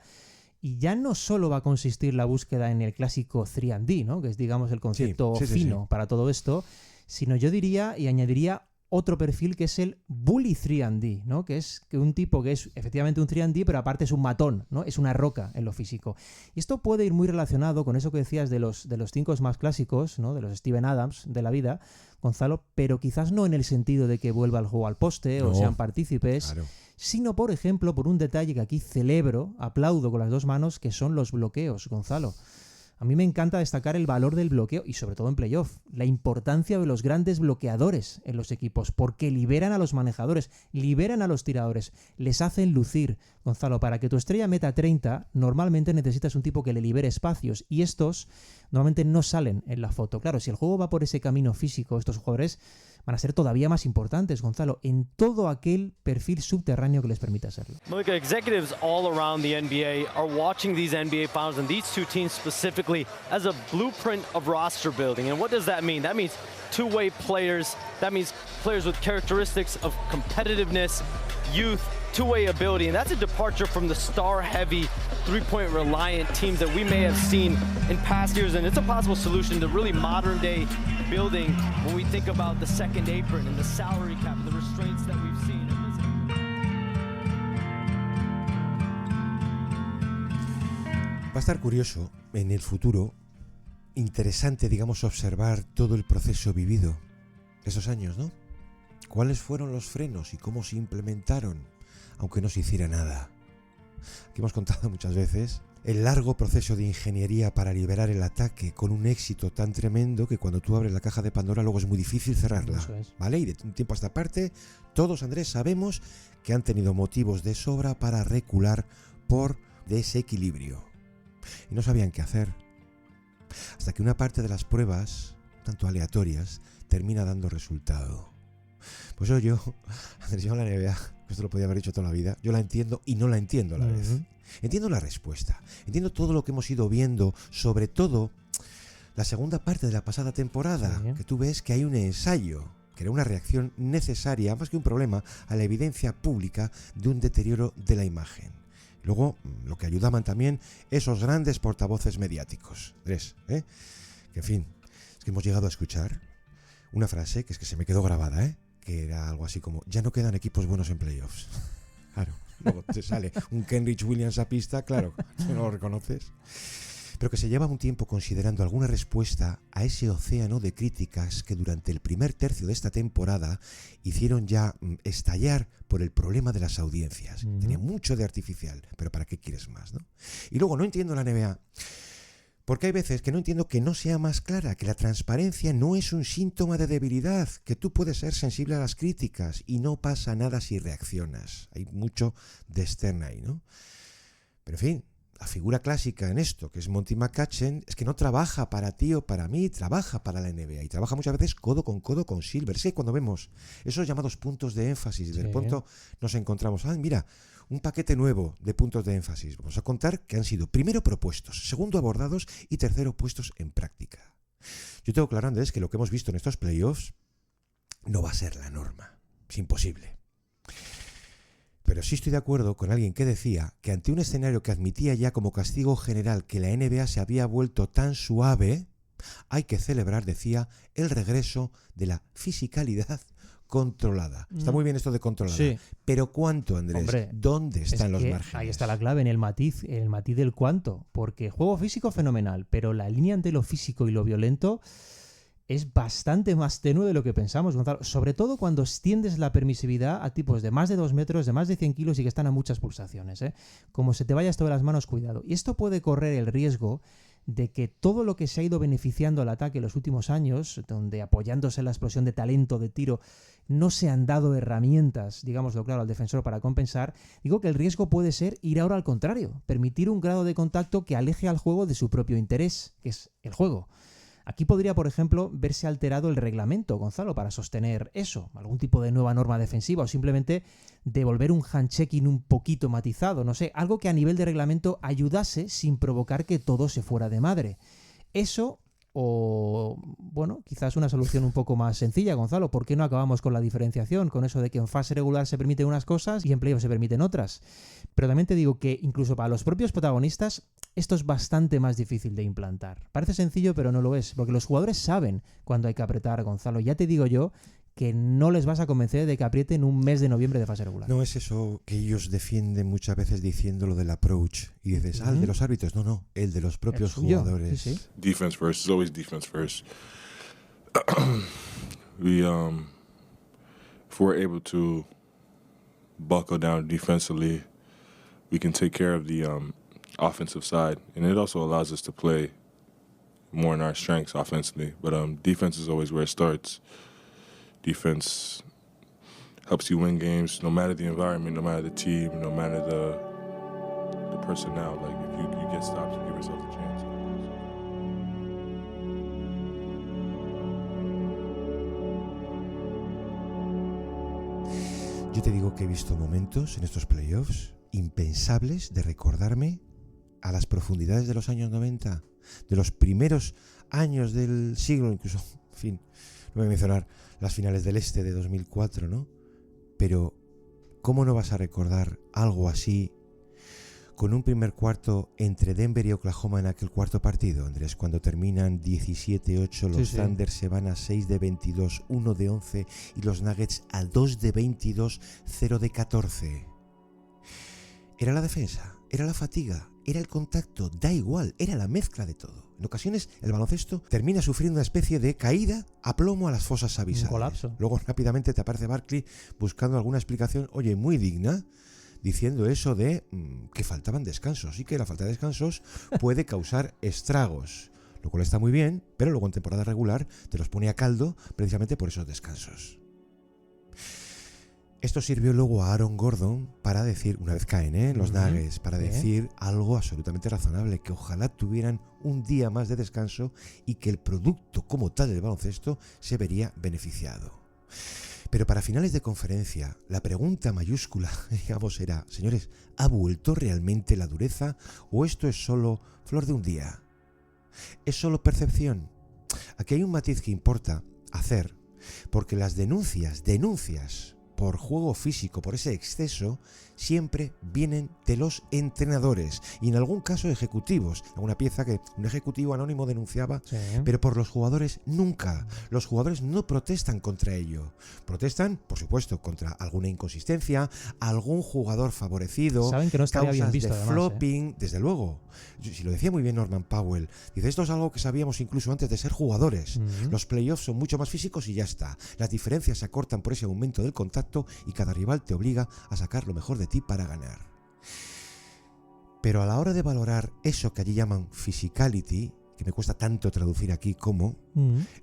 Y ya no solo va a consistir la búsqueda en el clásico 3&D, ¿no? Que es, digamos, el concepto fino para todo esto, sino yo diría y añadiría otro perfil que es el bully 3&D, ¿no? Que es un tipo que es efectivamente un 3&D, pero aparte es un matón, ¿no? Es una roca en lo físico. Y esto puede ir muy relacionado con eso que decías de los 5 más clásicos, ¿no? De los Steven Adams de la vida, Gonzalo, pero quizás no en el sentido de que vuelva el juego al poste o sean partícipes, sino, por ejemplo, por un detalle que aquí celebro, aplaudo con las dos manos, que son los bloqueos, Gonzalo. A mí me encanta destacar el valor del bloqueo y sobre todo en playoff, la importancia de los grandes bloqueadores en los equipos, porque liberan a los manejadores, liberan a los tiradores, les hacen lucir. Gonzalo, para que tu estrella meta 30, normalmente necesitas un tipo que le libere espacios y estos normalmente no salen en la foto. Claro, si el juego va por ese camino físico, estos jugadores van a ser todavía más importantes, Gonzalo, en todo aquel perfil subterráneo que les permita serlo. Malika, executives all around the NBA are watching these NBA finals and these two teams specifically as a blueprint of roster building. And what does that mean? That means two-way players. That means players with characteristics of competitiveness, youth, two-way ability. And that's a departure from the star-heavy, three-point reliant teams that we may have seen in past years. And it's a possible solution to really modern-day building when we think about the second apron and the salary cap and the restraints that we've seen. Va a estar curioso en el futuro, interesante, digamos, observar todo el proceso vivido esos años, ¿no? ¿Cuáles fueron los frenos y cómo se implementaron, aunque no se hiciera nada? Aquí hemos contado muchas veces el largo proceso de ingeniería para liberar el ataque con un éxito tan tremendo que cuando tú abres la caja de Pandora luego es muy difícil cerrarla, ¿vale? Y de un tiempo a esta parte, todos, Andrés, sabemos que han tenido motivos de sobra para recular por desequilibrio. Y no sabían qué hacer. Hasta que una parte de las pruebas, tanto aleatorias, termina dando resultado. Pues yo, Andrés, yo la NBA, esto lo podía haber dicho toda la vida, yo la entiendo y no la entiendo a la vez. Entiendo la respuesta, entiendo todo lo que hemos ido viendo, sobre todo la segunda parte de la pasada temporada, que tú ves que hay un ensayo, que era una reacción necesaria, más que un problema, a la evidencia pública de un deterioro de la imagen. Luego, lo que ayudaban también esos grandes portavoces mediáticos. Andrés, que en fin, es que hemos llegado a escuchar una frase que es que se me quedó grabada, que era algo así como, ya no quedan equipos buenos en playoffs. Claro, luego te sale un Kenrich Williams a pista, claro, no lo reconoces. Pero que se lleva un tiempo considerando alguna respuesta a ese océano de críticas que durante el primer tercio de esta temporada hicieron ya estallar por el problema de las audiencias. Tenía mucho de artificial, pero ¿para qué quieres más, no? Y luego no entiendo la NBA, porque hay veces que no entiendo que no sea más clara, que la transparencia no es un síntoma de debilidad, que tú puedes ser sensible a las críticas y no pasa nada si reaccionas. Hay mucho de externa ahí, ¿no? Pero en fin, la figura clásica en esto, que es Monty McCutchen, es que no trabaja para ti o para mí, trabaja para la NBA y trabaja muchas veces codo con Silver. Es que cuando vemos esos llamados puntos de énfasis y de pronto nos encontramos, mira, un paquete nuevo de puntos de énfasis. Vamos a contar que han sido primero propuestos, segundo abordados y tercero puestos en práctica. Yo tengo claro, Andrés, que lo que hemos visto en estos playoffs no va a ser la norma. Es imposible. Pero sí estoy de acuerdo con alguien que decía que ante un escenario que admitía ya como castigo general que la NBA se había vuelto tan suave, hay que celebrar, decía, el regreso de la fisicalidad controlada. Está muy bien esto de controlada. Sí. Pero ¿cuánto, Andrés? Hombre, ¿dónde están los márgenes? Ahí está la clave, en el matiz del cuánto. Porque juego físico fenomenal, pero la línea entre lo físico y lo violento es bastante más tenue de lo que pensamos, Gonzalo. Sobre todo cuando extiendes la permisividad a tipos de más de 2 metros, de más de 100 kilos y que están a muchas pulsaciones, ¿eh? Como se te vaya esto de las manos, cuidado. Y esto puede correr el riesgo de que todo lo que se ha ido beneficiando al ataque en los últimos años, donde apoyándose en la explosión de talento de tiro no se han dado herramientas, digámoslo claro, al defensor para compensar, digo que el riesgo puede ser ir ahora al contrario, permitir un grado de contacto que aleje al juego de su propio interés, que es el juego. Aquí podría, por ejemplo, verse alterado el reglamento, Gonzalo, para sostener eso, algún tipo de nueva norma defensiva o simplemente devolver un handchecking un poquito matizado, no sé, algo que a nivel de reglamento ayudase sin provocar que todo se fuera de madre. Eso, o bueno, quizás una solución un poco más sencilla, Gonzalo, ¿por qué no acabamos con la diferenciación? Con eso de que en fase regular se permiten unas cosas y en playoff se permiten otras. Pero también te digo que incluso para los propios protagonistas esto es bastante más difícil de implantar. Parece sencillo, pero no lo es, porque los jugadores saben cuándo hay que apretar, Gonzalo. Ya te digo yo que no les vas a convencer de que aprieten un mes de noviembre de fase regular. No es eso que ellos defienden muchas veces diciendo lo del approach. Y dices, el de los árbitros. No, el de los propios jugadores. Sí. Defense first. It's always defense first. If we're able to buckle down defensively, we can take care of the offensive side. And it also allows us to play more in our strengths offensively. But defense is always where it starts. Defense helps you win games, no matter the environment, no matter the team, no matter the personnel. Like if you get stops, you give yourself a chance. Yo te digo que he visto momentos en estos playoffs impensables de recordarme a las profundidades de los años 90, de los primeros años del siglo, incluso, en fin, no voy a mencionar las finales del Este de 2004, ¿no? Pero, ¿cómo no vas a recordar algo así con un primer cuarto entre Denver y Oklahoma en aquel cuarto partido, Andrés? Cuando terminan 17-8, los Thunder se van a 6 de 22, 1 de 11 y los Nuggets a 2 de 22, 0 de 14. Era la defensa, era la fatiga, era el contacto, da igual, era la mezcla de todo. En ocasiones el baloncesto termina sufriendo una especie de caída a plomo a las fosas abisales. Un colapso. Luego rápidamente te aparece Barkley buscando alguna explicación, oye, muy digna, diciendo eso de que faltaban descansos y que la falta de descansos puede causar estragos. Lo cual está muy bien, pero luego en temporada regular te los pone a caldo precisamente por esos descansos. Esto sirvió luego a Aaron Gordon para decir, una vez caen los Nuggets, para decir algo absolutamente razonable, que ojalá tuvieran un día más de descanso y que el producto como tal del baloncesto se vería beneficiado. Pero para finales de conferencia, la pregunta mayúscula, digamos, era, señores, ¿ha vuelto realmente la dureza o esto es solo flor de un día? ¿Es solo percepción? Aquí hay un matiz que importa hacer, porque las denuncias por juego físico, por ese exceso, siempre vienen de los entrenadores y en algún caso ejecutivos. Alguna pieza que un ejecutivo anónimo denunciaba, pero por los jugadores nunca. Los jugadores no protestan contra ello. Protestan, por supuesto, contra alguna inconsistencia, algún jugador favorecido, saben que no estaría bien visto, de además, flopping, desde luego. Si lo decía muy bien Norman Powell, dice, esto es algo que sabíamos incluso antes de ser jugadores. Los playoffs son mucho más físicos y ya está. Las diferencias se acortan por ese aumento del contacto y cada rival te obliga a sacar lo mejor de ti para ganar. Pero a la hora de valorar eso que allí llaman physicality, que me cuesta tanto traducir aquí como,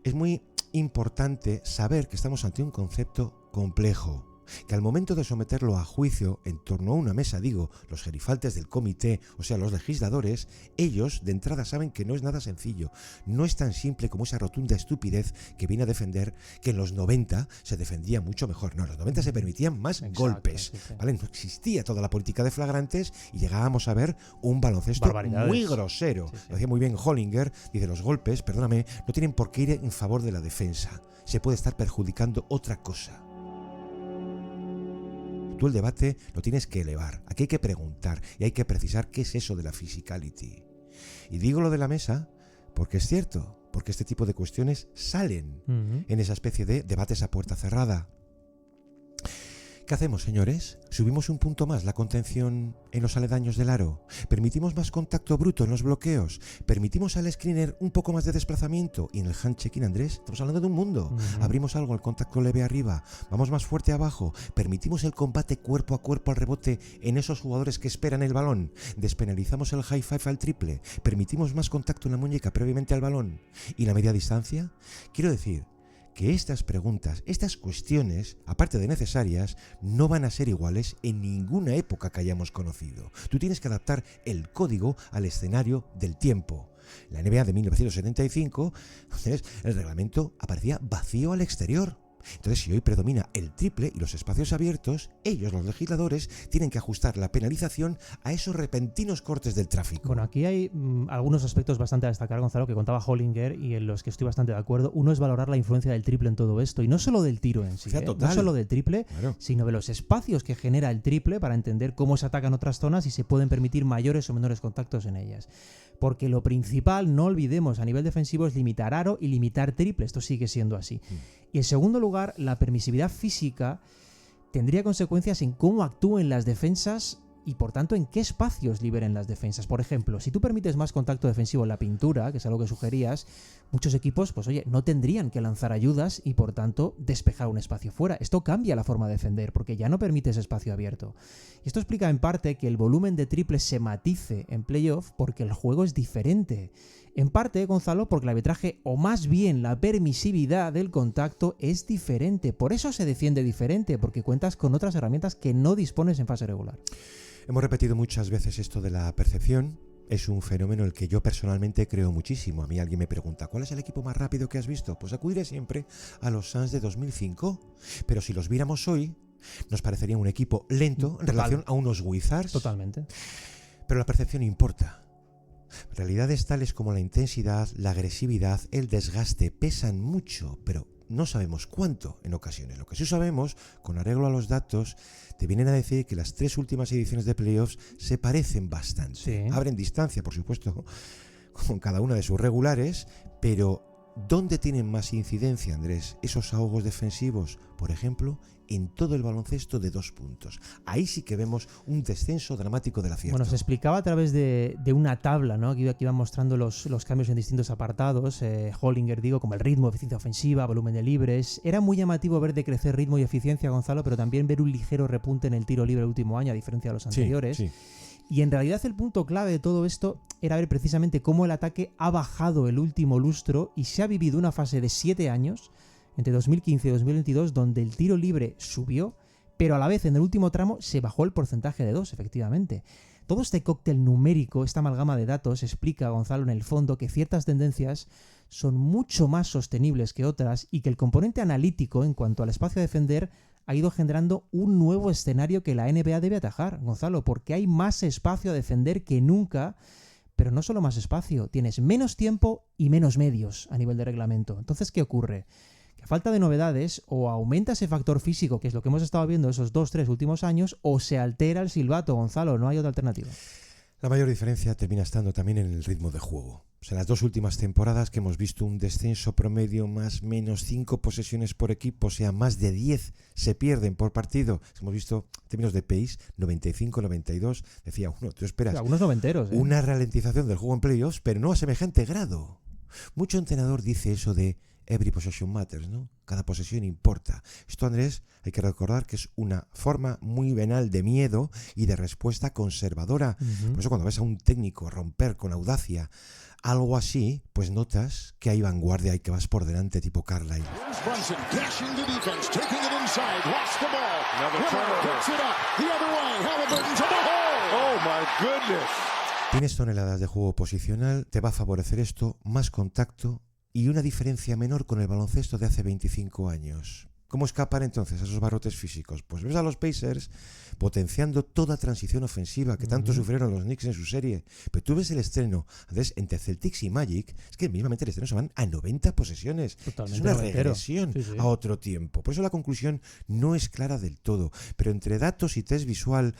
es muy importante saber que estamos ante un concepto complejo, que al momento de someterlo a juicio en torno a una mesa, digo, los gerifaltes del comité, o sea, los legisladores, ellos de entrada saben que no es nada sencillo, no es tan simple como esa rotunda estupidez que viene a defender que en los 90 se defendía mucho mejor. No, en los 90 se permitían más golpes, ¿vale? No existía toda la política de flagrantes y llegábamos a ver un baloncesto muy grosero. Lo decía muy bien Hollinger, dice, los golpes, perdóname, no tienen por qué ir en favor de la defensa, se puede estar perjudicando otra cosa. Tú el debate lo tienes que elevar, aquí hay que preguntar y hay que precisar qué es eso de la physicality. Y digo lo de la mesa porque es cierto, porque este tipo de cuestiones salen en esa especie de debates a puerta cerrada. ¿Qué hacemos, señores? ¿Subimos un punto más la contención en los aledaños del aro? ¿Permitimos más contacto bruto en los bloqueos? ¿Permitimos al screener un poco más de desplazamiento? Y en el hand-checking, Andrés, estamos hablando de un mundo. Abrimos algo, el contacto leve arriba, vamos más fuerte abajo. ¿Permitimos el combate cuerpo a cuerpo al rebote en esos jugadores que esperan el balón? ¿Despenalizamos el high five al triple? ¿Permitimos más contacto en la muñeca previamente al balón? ¿Y la media distancia? Quiero decir que estas preguntas, estas cuestiones, aparte de necesarias, no van a ser iguales en ninguna época que hayamos conocido. Tú tienes que adaptar el código al escenario del tiempo. La NBA de 1975, entonces, el reglamento aparecía vacío al exterior. Entonces, si hoy predomina el triple y los espacios abiertos, ellos, los legisladores, tienen que ajustar la penalización a esos repentinos cortes del tráfico. Bueno, aquí hay algunos aspectos bastante a destacar, Gonzalo, que contaba Hollinger y en los que estoy bastante de acuerdo. Uno es valorar la influencia del triple en todo esto, y no solo del tiro en sí, no solo del triple, claro, sino de los espacios que genera el triple para entender cómo se atacan otras zonas y se pueden permitir mayores o menores contactos en ellas. Porque lo principal, no olvidemos, a nivel defensivo es limitar aro y limitar triple. Esto sigue siendo así. Y en segundo lugar, la permisividad física tendría consecuencias en cómo actúen las defensas y por tanto en qué espacios liberen las defensas. Por ejemplo, si tú permites más contacto defensivo en la pintura, que es algo que sugerías, muchos equipos, pues oye, no tendrían que lanzar ayudas y por tanto despejar un espacio fuera. Esto cambia la forma de defender porque ya no permites espacio abierto. Y esto explica en parte que el volumen de triples se matice en playoff porque el juego es diferente. En parte, Gonzalo, porque el arbitraje, o más bien la permisividad del contacto, es diferente. Por eso se defiende diferente, porque cuentas con otras herramientas que no dispones en fase regular. Hemos repetido muchas veces esto de la percepción. Es un fenómeno el que yo personalmente creo muchísimo. A mí alguien me pregunta, ¿cuál es el equipo más rápido que has visto? Pues acudiré siempre a los Suns de 2005. Pero si los viéramos hoy, nos parecería un equipo lento en relación a unos Wizards. Totalmente. Pero la percepción importa. Realidades tales como la intensidad, la agresividad, el desgaste pesan mucho, pero no sabemos cuánto en ocasiones. Lo que sí sabemos, con arreglo a los datos, te vienen a decir que las 3 últimas ediciones de playoffs se parecen bastante. Sí. Abren distancia, por supuesto, con cada una de sus regulares, pero ¿dónde tienen más incidencia, Andrés, esos ahogos defensivos? Por ejemplo, en todo el baloncesto de 2 puntos. Ahí sí que vemos un descenso dramático del acierto. Bueno, se explicaba a través de una tabla, ¿no? que iba mostrando los cambios en distintos apartados. Hollinger, como el ritmo, eficiencia ofensiva, volumen de libres. Era muy llamativo ver decrecer ritmo y eficiencia, Gonzalo, pero también ver un ligero repunte en el tiro libre el último año, a diferencia de los anteriores. Sí. Y en realidad el punto clave de todo esto era ver precisamente cómo el ataque ha bajado el último lustro y se ha vivido una fase de 7 años, entre 2015 y 2022, donde el tiro libre subió, pero a la vez en el último tramo se bajó el porcentaje de 2, efectivamente. Todo este cóctel numérico, esta amalgama de datos, explica, Gonzalo, en el fondo que ciertas tendencias son mucho más sostenibles que otras y que el componente analítico en cuanto al espacio a defender ha ido generando un nuevo escenario que la NBA debe atajar, Gonzalo, porque hay más espacio a defender que nunca, pero no solo más espacio, tienes menos tiempo y menos medios a nivel de reglamento. Entonces, ¿qué ocurre? Que a falta de novedades, o aumenta ese factor físico, que es lo que hemos estado viendo esos 2-3 últimos años, o se altera el silbato, Gonzalo, no hay otra alternativa. La mayor diferencia termina estando también en el ritmo de juego. O sea, las 2 últimas temporadas que hemos visto un descenso promedio más menos 5 posesiones por equipo, o sea, más de 10 se pierden por partido. Hemos visto en términos de pace, 95-92, decía uno, tú esperas algunos noventeros, una ralentización del juego en playoffs, pero no a semejante grado. Mucho entrenador dice eso de every possession matters, ¿no? Cada posesión importa. Esto, Andrés, hay que recordar que es una forma muy venal de miedo y de respuesta conservadora. Por eso cuando ves a un técnico romper con audacia algo así, pues notas que hay vanguardia y que vas por delante, tipo Carlisle. Tienes toneladas de juego posicional, te va a favorecer esto, más contacto y una diferencia menor con el baloncesto de hace 25 años. ¿Cómo escapar entonces a esos barrotes físicos? Pues ves a los Pacers potenciando toda transición ofensiva que tanto sufrieron los Knicks en su serie. Pero tú ves el estreno, entonces, entre Celtics y Magic, es que mismamente el estreno se van a 90 posesiones. Totalmente es una noventero. regresión Sí, sí. a otro tiempo. Por eso la conclusión no es clara del todo. Pero entre datos y test visual,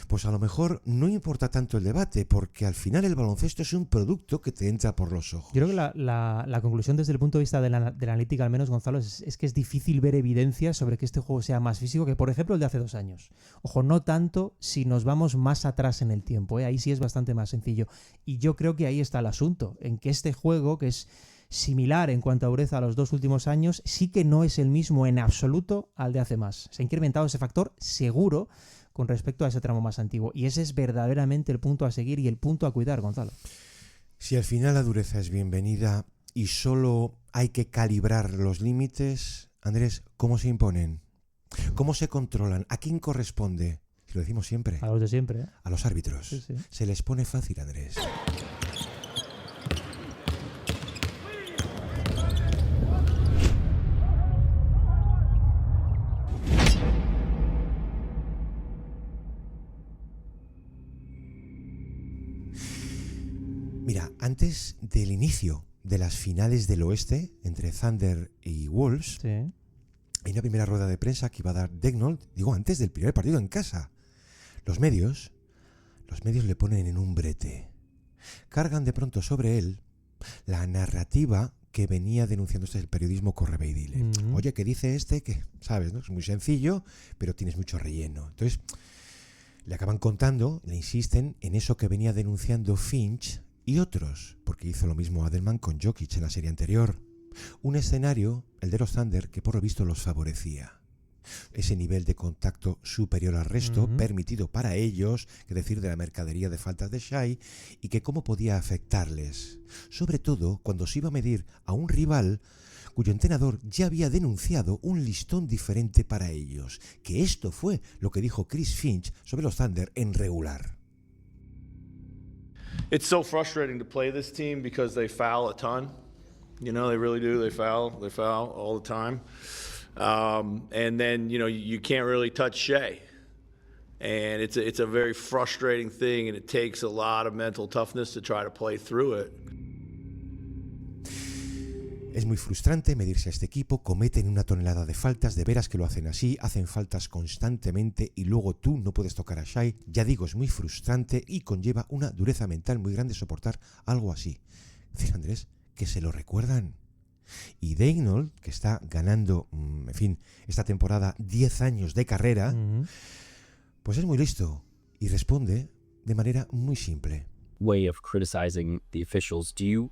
pues a lo mejor no importa tanto el debate, porque al final el baloncesto es un producto que te entra por los ojos. Yo creo que la conclusión desde el punto de vista de la analítica, al menos, Gonzalo, es que es difícil ver evidencias sobre que este juego sea más físico que, por ejemplo, el de hace 2 años. Ojo, no tanto si nos vamos más atrás en el tiempo, ¿eh? Ahí sí es bastante más sencillo. Y yo creo que ahí está el asunto, en que este juego, que es similar en cuanto a dureza a los 2 últimos años, sí que no es el mismo en absoluto al de hace más. Se ha incrementado ese factor seguro con respecto a ese tramo más antiguo. Y ese es verdaderamente el punto a seguir y el punto a cuidar, Gonzalo. Si al final la dureza es bienvenida y solo hay que calibrar los límites, Andrés, ¿cómo se imponen? ¿Cómo se controlan? ¿A quién corresponde? Lo decimos siempre. A los de siempre, ¿eh? A los árbitros. Sí, sí. Se les pone fácil, Andrés. Mira, antes del inicio de las finales del oeste entre Thunder y Wolves, Sí. hay una primera rueda de prensa que iba a dar Daigneault, digo, antes del primer partido en casa. Los medios le ponen en un brete. Cargan de pronto sobre él la narrativa que venía denunciando el periodismo Correve y Dile. Oye, ¿qué dice este? Que, sabes, ¿no? Es muy sencillo, pero tienes mucho relleno. Entonces, le acaban contando, le insisten en eso que venía denunciando Finch y otros, porque hizo lo mismo Adelman con Jokic en la serie anterior. Un escenario, el de los Thunder, que por lo visto los favorecía. Ese nivel de contacto superior al resto, permitido para ellos, que decir de la mercadería de faltas de Shai, y que cómo podía afectarles. Sobre todo cuando se iba a medir a un rival cuyo entrenador ya había denunciado un listón diferente para ellos. Que esto fue lo que dijo Chris Finch sobre los Thunder en regular. It's so frustrating to play this team because they foul a ton. You know, they really do. They foul all the time. And then, you know, you can't really touch Shai. And it's a very frustrating thing, and it takes a lot of mental toughness to try to play through it. Es muy frustrante medirse a este equipo, cometen una tonelada de faltas, de veras que lo hacen así, hacen faltas constantemente y luego tú no puedes tocar a Shai. Ya digo, es muy frustrante y conlleva una dureza mental muy grande soportar algo así. Es decir, Andrés, que se lo recuerdan. Y Daigneault, que está ganando, en fin, esta temporada 10 años de carrera, pues es muy listo y responde de manera muy simple. Way of criticizing the officials. Do you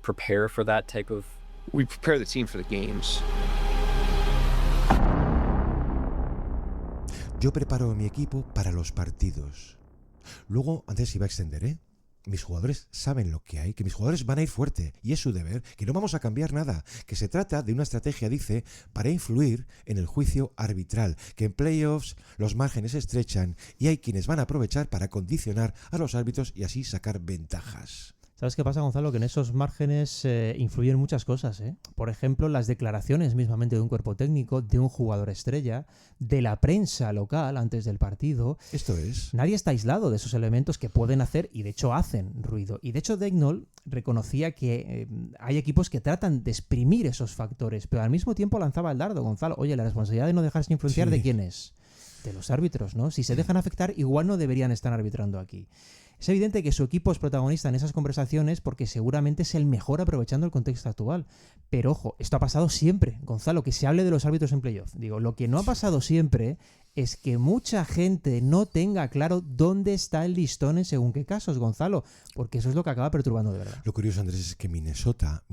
prepare for that type of... We prepare the team for the games. Yo preparo a mi equipo para los partidos. Luego, antes iba a extender, ¿eh? Mis jugadores saben lo que hay, que mis jugadores van a ir fuerte y es su deber, que no vamos a cambiar nada, que se trata de una estrategia, dice, para influir en el juicio arbitral, que en playoffs los márgenes se estrechan y hay quienes van a aprovechar para condicionar a los árbitros y así sacar ventajas. ¿Sabes qué pasa, Gonzalo? Que en esos márgenes influyen muchas cosas, ¿eh? Por ejemplo, las declaraciones mismamente de un cuerpo técnico, de un jugador estrella, de la prensa local antes del partido. Esto es. Nadie está aislado de esos elementos que pueden hacer y de hecho hacen ruido. Y de hecho Daigneault reconocía que hay equipos que tratan de exprimir esos factores, pero al mismo tiempo lanzaba el dardo, Gonzalo. Oye, la responsabilidad de no dejarse influenciar, Sí. ¿de quién es? De los árbitros, ¿no? Si se dejan afectar, igual no deberían estar arbitrando aquí. Es evidente que su equipo es protagonista en esas conversaciones porque seguramente es el mejor aprovechando el contexto actual. Pero ojo, esto ha pasado siempre, Gonzalo, que se hable de los árbitros en playoff. Digo, lo que no ha pasado siempre es que mucha gente no tenga claro dónde está el listón en según qué casos, Gonzalo, porque eso es lo que acaba perturbando de verdad. Lo curioso, Andrés, es que Minnesota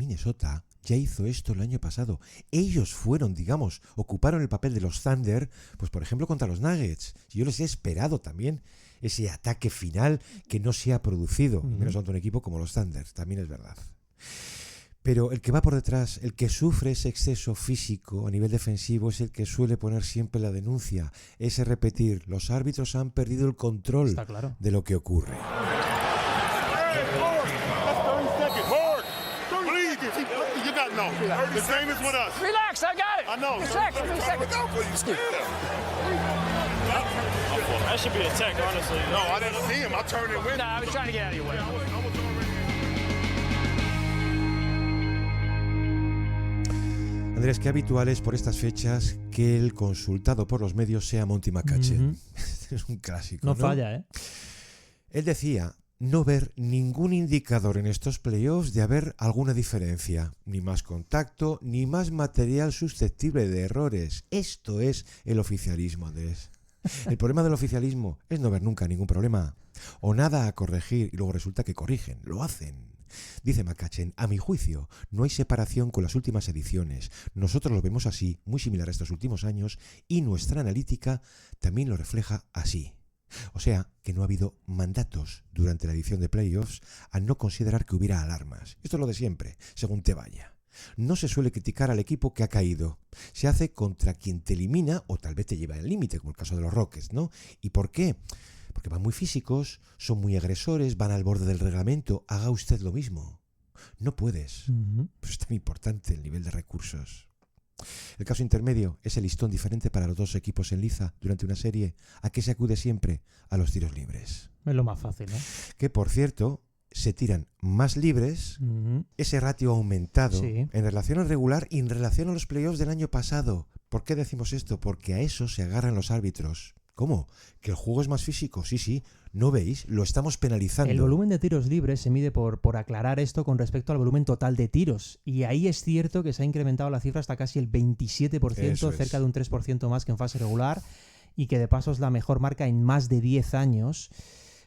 ya hizo esto el año pasado. Ellos fueron, digamos, ocuparon el papel de los Thunder, pues por ejemplo contra los Nuggets. Yo les he esperado también ese ataque final que no se ha producido, menos ante un equipo como los Thunder, también es verdad. Pero el que va por detrás, el que sufre ese exceso físico a nivel defensivo es el que suele poner siempre la denuncia, ese repetir, los árbitros han perdido el control de lo que ocurre. Relax, I got it. I know. That should be a tech, honestly. No, I didn't see him. I turned it with him. Nah, I was trying to get out of your way. Andrés, qué habitual es por estas fechas que el consultado por los medios sea Monty McCutchen. Es un clásico, ¿no? No falla, ¿eh? Él decía no ver ningún indicador en estos playoffs de haber alguna diferencia. Ni más contacto, ni más material susceptible de errores. Esto es el oficialismo, Andrés. El problema del oficialismo es no ver nunca ningún problema. O nada a corregir y luego resulta que corrigen, lo hacen. Dice McCutchen, a mi juicio, no hay separación con las últimas ediciones. Nosotros lo vemos así, muy similar a estos últimos años, y nuestra analítica también lo refleja así. O sea, que no ha habido mandatos durante la edición de playoffs a no considerar que hubiera alarmas. Esto es lo de siempre, según te vaya. No se suele criticar al equipo que ha caído. Se hace contra quien te elimina o tal vez te lleva al límite, como el caso de los Rockets, ¿no? ¿Y por qué? Porque van muy físicos, son muy agresores, van al borde del reglamento. Haga usted lo mismo. No puedes. Pues es tan importante el nivel de recursos. El caso intermedio es el listón diferente para los dos equipos en liza durante una serie. ¿A qué se acude siempre? A los tiros libres. Es lo más fácil, ¿no? Que, por cierto, se tiran más libres. Ese ratio ha aumentado en relación al regular y en relación a los playoffs del año pasado. ¿Por qué decimos esto? Porque a eso se agarran los árbitros. ¿Cómo? ¿Que el juego es más físico? Sí. ¿No veis? Lo estamos penalizando. El volumen de tiros libres se mide por aclarar esto con respecto al volumen total de tiros. Y ahí es cierto que se ha incrementado la cifra hasta casi el 27%, cerca de un 3% más que en fase regular, y que de paso es la mejor marca en más de 10 años.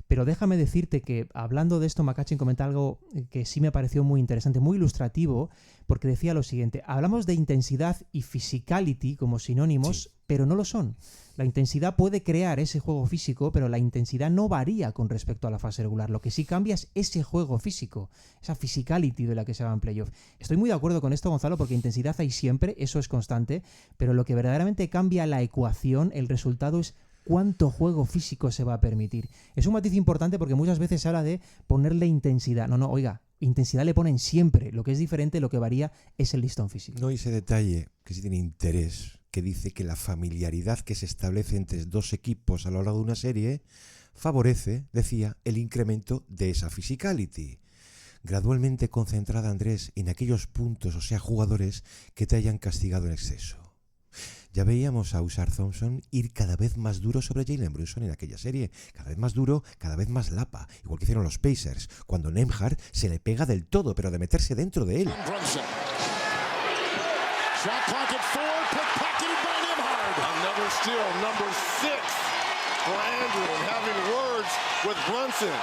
Pero déjame decirte que, hablando de esto, McCutchen comenta algo que sí me pareció muy interesante, muy ilustrativo, porque decía lo siguiente: hablamos de intensidad y physicality como sinónimos, pero no lo son. La intensidad puede crear ese juego físico, pero la intensidad no varía con respecto a la fase regular. Lo que sí cambia es ese juego físico, esa physicality de la que se habla en playoff. Estoy muy de acuerdo con esto, Gonzalo, porque intensidad hay siempre, eso es constante, pero lo que verdaderamente cambia la ecuación, el resultado, es cuánto juego físico se va a permitir. Es un matiz importante porque muchas veces se habla de ponerle intensidad. No, oiga, intensidad le ponen siempre. Lo que es diferente, lo que varía es el listón físico. No, ese detalle que sí tiene interés, que dice que la familiaridad que se establece entre dos equipos a lo largo de una serie favorece, decía, el incremento de esa physicality. Gradualmente concentrada, Andrés, en aquellos puntos, o sea, jugadores que te hayan castigado en exceso. Ya veíamos a Ausar Thompson ir cada vez más duro sobre Jalen Brunson en aquella serie. Cada vez más duro, cada vez más lapa. Igual que hicieron los Pacers, cuando Nembhard se le pega del todo, pero de meterse dentro de él. Shot clock at 4, pickpocketed by Nembhard. Another steal, number 6 for Andrew, and having words with Brunson.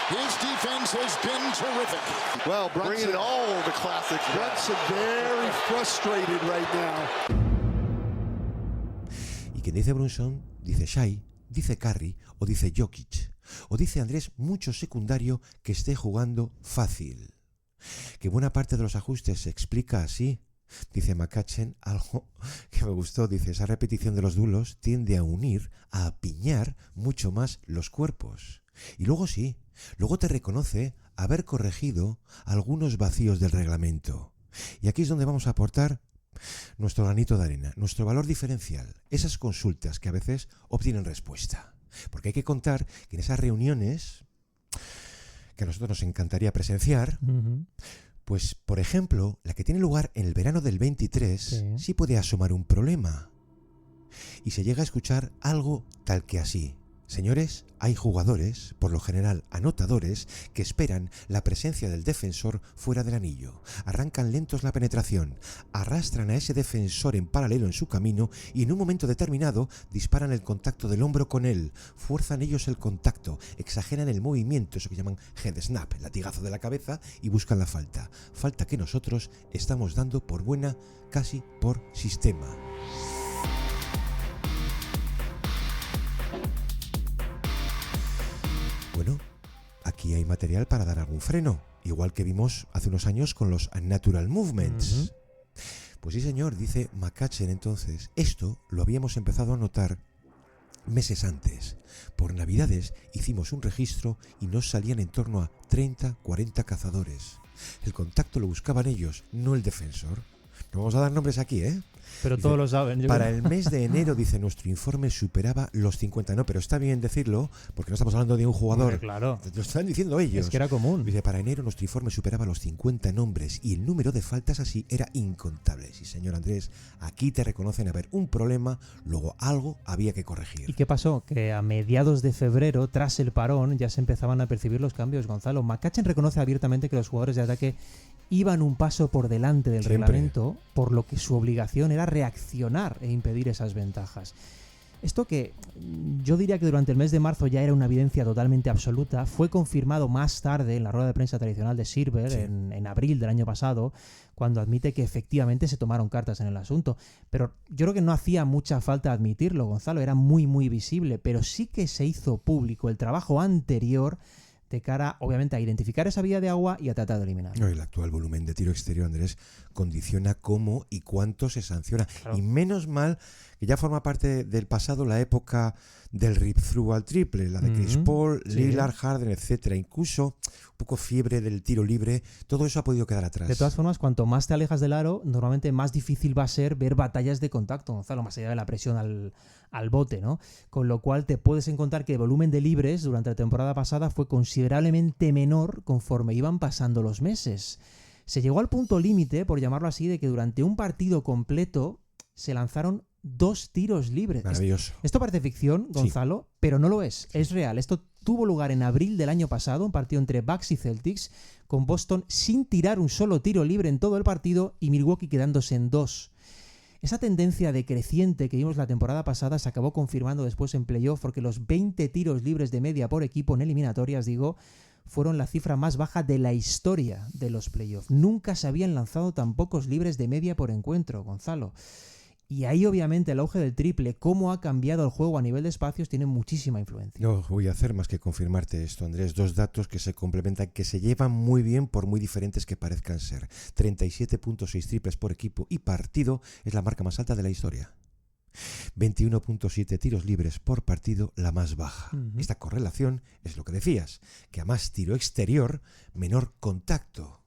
His defense has been terrific. Well, bringing all the classics back. Brunson very frustrated right now. Y quien dice Brunson, dice Shai, dice Curry o dice Jokic. O dice Andrés, mucho secundario que esté jugando fácil. Que buena parte de los ajustes se explica así. Dice McCutchen algo que me gustó. Dice, esa repetición de los duelos tiende a unir, a apiñar mucho más los cuerpos. Y luego sí, luego te reconoce haber corregido algunos vacíos del reglamento. Y aquí es donde vamos a aportar nuestro granito de arena, nuestro valor diferencial, esas consultas que a veces obtienen respuesta. Porque hay que contar que en esas reuniones, que a nosotros nos encantaría presenciar, pues, por ejemplo, la que tiene lugar en el verano del 23, sí puede asomar un problema. Y se llega a escuchar algo tal que así. Señores, hay jugadores, por lo general anotadores, que esperan la presencia del defensor fuera del anillo. Arrancan lentos la penetración, arrastran a ese defensor en paralelo en su camino y en un momento determinado disparan el contacto del hombro con él. Fuerzan ellos el contacto, exageran el movimiento, eso que llaman head snap, el latigazo de la cabeza, y buscan la falta. Falta que nosotros estamos dando por buena casi por sistema. Bueno, aquí hay material para dar algún freno, igual que vimos hace unos años con los Unnatural Movements. Pues sí, señor, dice McCutchen entonces, esto lo habíamos empezado a notar meses antes. Por Navidades hicimos un registro y nos salían en torno a 30, 40 cazadores. El contacto lo buscaban ellos, no el defensor. No vamos a dar nombres aquí, ¿eh? Pero Dice, todos lo saben. Para el mes de enero, dice, nuestro informe superaba los 50. No, pero está bien decirlo, porque no estamos hablando de un jugador. Hombre, claro. Lo están diciendo ellos. Es que era común. Dice, para enero nuestro informe superaba los 50 nombres y el número de faltas así era incontable. Sí, señor Andrés, aquí te reconocen haber un problema, luego algo había que corregir. ¿Y qué pasó? Que a mediados de febrero, tras el parón, ya se empezaban a percibir los cambios, Gonzalo. McCutchen reconoce abiertamente que los jugadores de ataque iban un paso por delante del reglamento, por lo que su obligación era reaccionar e impedir esas ventajas. Esto que yo diría que durante el mes de marzo ya era una evidencia totalmente absoluta, fue confirmado más tarde en la rueda de prensa tradicional de Silver, sí, en abril del año pasado, cuando admite que efectivamente se tomaron cartas en el asunto. Pero yo creo que no hacía mucha falta admitirlo, Gonzalo, era muy visible, pero sí que se hizo público el trabajo anterior de cara, obviamente, a identificar esa vía de agua y a tratar de eliminarla. No, el actual volumen de tiro exterior, Andrés, condiciona cómo y cuánto se sanciona. Claro. Y menos mal que ya forma parte del pasado la época del rip-through al triple, la de Chris Paul, sí, Lillard, Harden, etcétera. Incluso un poco fiebre del tiro libre, todo eso ha podido quedar atrás. De todas formas, cuanto más te alejas del aro, normalmente más difícil va a ser ver batallas de contacto, Gonzalo, más allá de la presión al bote, ¿no? Con lo cual te puedes encontrar que el volumen de libres durante la temporada pasada fue considerablemente menor conforme iban pasando los meses. Se llegó al punto límite, por llamarlo así, de que durante un partido completo se lanzaron 2 tiros libres. Maravilloso. Esto parece ficción, Gonzalo, sí, pero no lo es. Es real. Esto tuvo lugar en abril del año pasado, un partido entre Bucks y Celtics, con Boston sin tirar un solo tiro libre en todo el partido y Milwaukee quedándose en 2. Esa tendencia decreciente que vimos la temporada pasada se acabó confirmando después en playoff, porque los 20 tiros libres de media por equipo en eliminatorias, fueron la cifra más baja de la historia de los playoffs. Nunca se habían lanzado tan pocos libres de media por encuentro, Gonzalo. Y ahí, obviamente, el auge del triple, cómo ha cambiado el juego a nivel de espacios, tiene muchísima influencia. No voy a hacer más que confirmarte esto, Andrés. 2 datos que se complementan, que se llevan muy bien por muy diferentes que parezcan ser. 37.6 triples por equipo y partido es la marca más alta de la historia. 21.7 tiros libres por partido, la más baja. Esta correlación es lo que decías, que a más tiro exterior, menor contacto.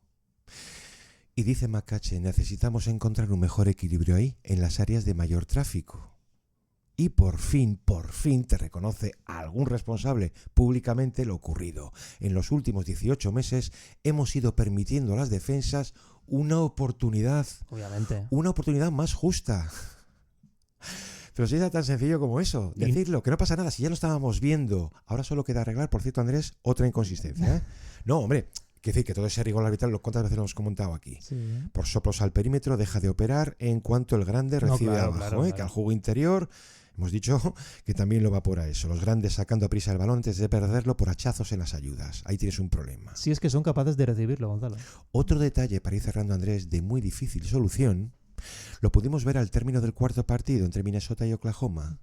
Y dice McCutchen, necesitamos encontrar un mejor equilibrio ahí, en las áreas de mayor tráfico. Y por fin te reconoce a algún responsable públicamente lo ocurrido. En los últimos 18 meses hemos ido permitiendo a las defensas una oportunidad. Obviamente. Una oportunidad más justa. Pero si era tan sencillo como eso, decirlo, que no pasa nada, si ya lo estábamos viendo. Ahora solo queda arreglar, por cierto, Andrés, otra inconsistencia, ¿eh? No, hombre, quiero decir que todo ese rigor arbitral, ¿cuántas veces lo hemos comentado aquí? Sí. Por soplos al perímetro deja de operar en cuanto el grande recibe abajo, claro. Que al juego interior hemos dicho que también lo va por eso. Los grandes sacando a prisa el balón antes de perderlo por hachazos en las ayudas. Ahí tienes un problema. Sí, es que son capaces de recibirlo, Gonzalo. Otro detalle, para ir cerrando, Andrés, de muy difícil solución, lo pudimos ver al término del cuarto partido entre Minnesota y Oklahoma,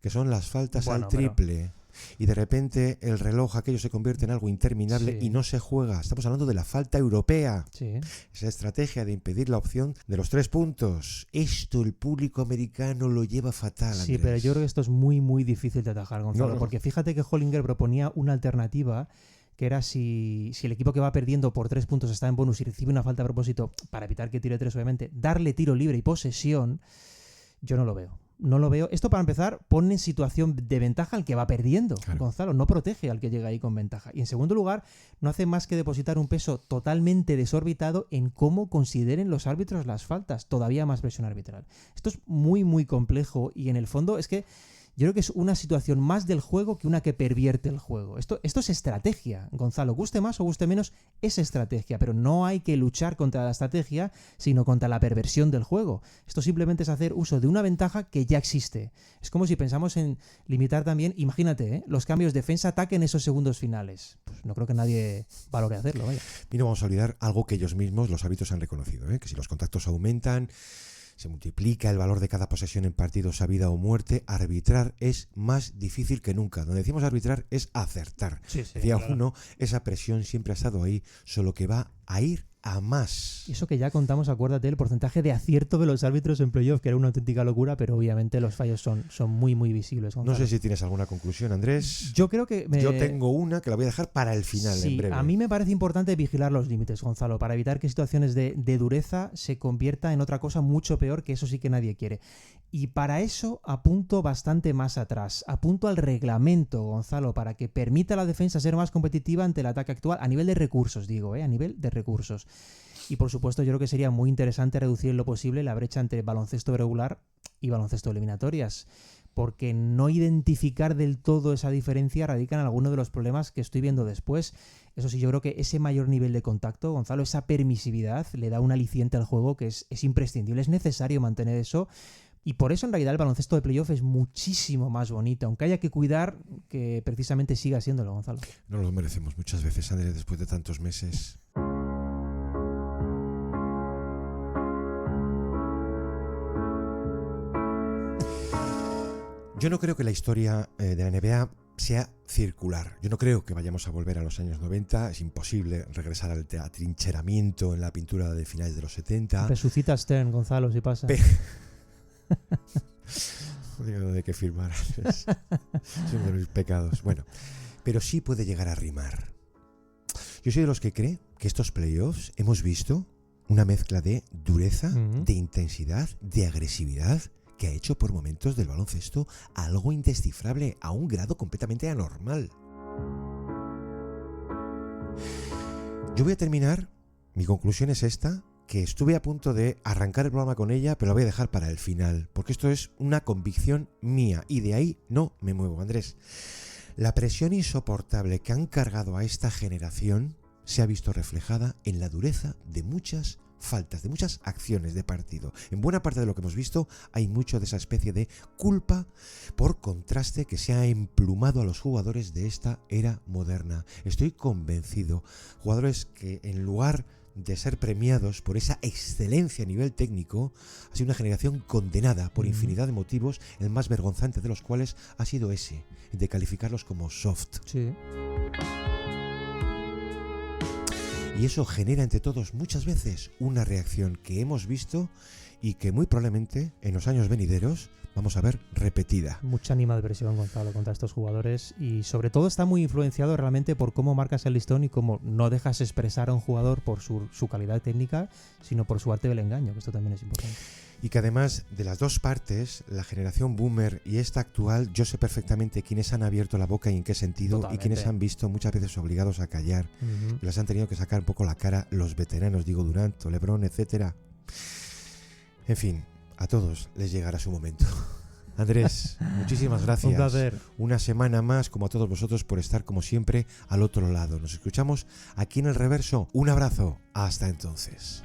que son las faltas al triple. Y de repente el reloj aquello se convierte en algo interminable y no se juega. Estamos hablando de la falta europea. Sí. Esa estrategia de impedir la opción de los 3 puntos. Esto el público americano lo lleva fatal, Andrés. Sí, pero yo creo que esto es muy difícil de atajar, Gonzalo. Porque fíjate que Hollinger proponía una alternativa, que era si el equipo que va perdiendo por 3 puntos está en bonus y recibe una falta a propósito, para evitar que tire 3, obviamente, darle tiro libre y posesión. Yo no lo veo. No lo veo. Esto, para empezar, pone en situación de ventaja al que va perdiendo. Claro. Gonzalo, no protege al que llega ahí con ventaja. Y en segundo lugar, no hace más que depositar un peso totalmente desorbitado en cómo consideren los árbitros las faltas. Todavía más presión arbitral. Esto es muy complejo y en el fondo es que yo creo que es una situación más del juego que una que pervierte el juego. Esto es estrategia, Gonzalo. Guste más o guste menos, es estrategia. Pero no hay que luchar contra la estrategia, sino contra la perversión del juego. Esto simplemente es hacer uso de una ventaja que ya existe. Es como si pensamos en limitar también, imagínate, los cambios defensa-ataque en esos segundos finales. Pues no creo que nadie valore hacerlo, vaya. Y no vamos a olvidar algo que ellos mismos, los árbitros, han reconocido, que si los contactos aumentan, se multiplica el valor de cada posesión en partidos a vida o muerte, arbitrar es más difícil que nunca. Donde decimos arbitrar es acertar. Sí, decía claro. uno, esa presión siempre ha estado ahí, solo que va a ir a más. Y eso que ya contamos, acuérdate, el porcentaje de acierto de los árbitros en playoff, que era una auténtica locura, pero obviamente los fallos son muy, muy visibles, Gonzalo. No sé si tienes alguna conclusión, Andrés. Yo creo que... Yo tengo una que la voy a dejar para el final, sí, en breve. A mí me parece importante vigilar los límites, Gonzalo, para evitar que situaciones de dureza se convierta en otra cosa mucho peor, que eso sí que nadie quiere. Y para eso apunto bastante más atrás. Apunto al reglamento, Gonzalo, para que permita a la defensa ser más competitiva ante el ataque actual, a nivel de recursos, digo, a nivel de recursos. Y por supuesto, yo creo que sería muy interesante reducir en lo posible la brecha entre baloncesto regular y baloncesto de eliminatorias, porque no identificar del todo esa diferencia radica en alguno de los problemas que estoy viendo después. Eso sí, yo creo que ese mayor nivel de contacto, Gonzalo, esa permisividad, le da un aliciente al juego que es imprescindible, es necesario mantener eso. Y por eso en realidad el baloncesto de playoff es muchísimo más bonito, aunque haya que cuidar que precisamente siga siéndolo, Gonzalo. No lo merecemos muchas veces, Andrés, después de tantos meses. Yo no creo que la historia de la NBA sea circular. Yo no creo que vayamos a volver a los años 90. Es imposible regresar al atrincheramiento en la pintura de finales de los 70. Resucita Stern, Gonzalo, si pasa. No hay que firmar. Es uno de mis pecados. Bueno, pero sí puede llegar a rimar. Yo soy de los que cree que estos playoffs hemos visto una mezcla de dureza, de intensidad, de agresividad, que ha hecho por momentos del baloncesto algo indescifrable a un grado completamente anormal. Yo voy a terminar, mi conclusión es esta, que estuve a punto de arrancar el programa con ella, pero la voy a dejar para el final, porque esto es una convicción mía y de ahí no me muevo, Andrés. La presión insoportable que han cargado a esta generación se ha visto reflejada en la dureza de muchas faltas, de muchas acciones de partido. En buena parte de lo que hemos visto hay mucho de esa especie de culpa por contraste que se ha emplumado a los jugadores de esta era moderna. Estoy convencido, jugadores que en lugar de ser premiados por esa excelencia a nivel técnico, ha sido una generación condenada por infinidad de motivos, el más vergonzante de los cuales ha sido ese, de calificarlos como soft. Sí. Y eso genera entre todos muchas veces una reacción que hemos visto y que muy probablemente en los años venideros vamos a ver repetida. Mucha animadversión, Gonzalo, contra estos jugadores, y sobre todo está muy influenciado realmente por cómo marcas el listón y cómo no dejas expresar a un jugador por su calidad técnica, sino por su arte del engaño, que esto también es importante. Y que además de las dos partes, la generación boomer y esta actual, yo sé perfectamente quiénes han abierto la boca y en qué sentido. Totalmente. Y quiénes han visto muchas veces obligados a callar. Y les han tenido que sacar un poco la cara los veteranos, digo Durant, LeBron, etcétera. En fin, a todos les llegará su momento. Andrés, muchísimas gracias. Un placer. Una semana más, como a todos vosotros, por estar como siempre al otro lado. Nos escuchamos aquí en El Reverso. Un abrazo. Hasta entonces.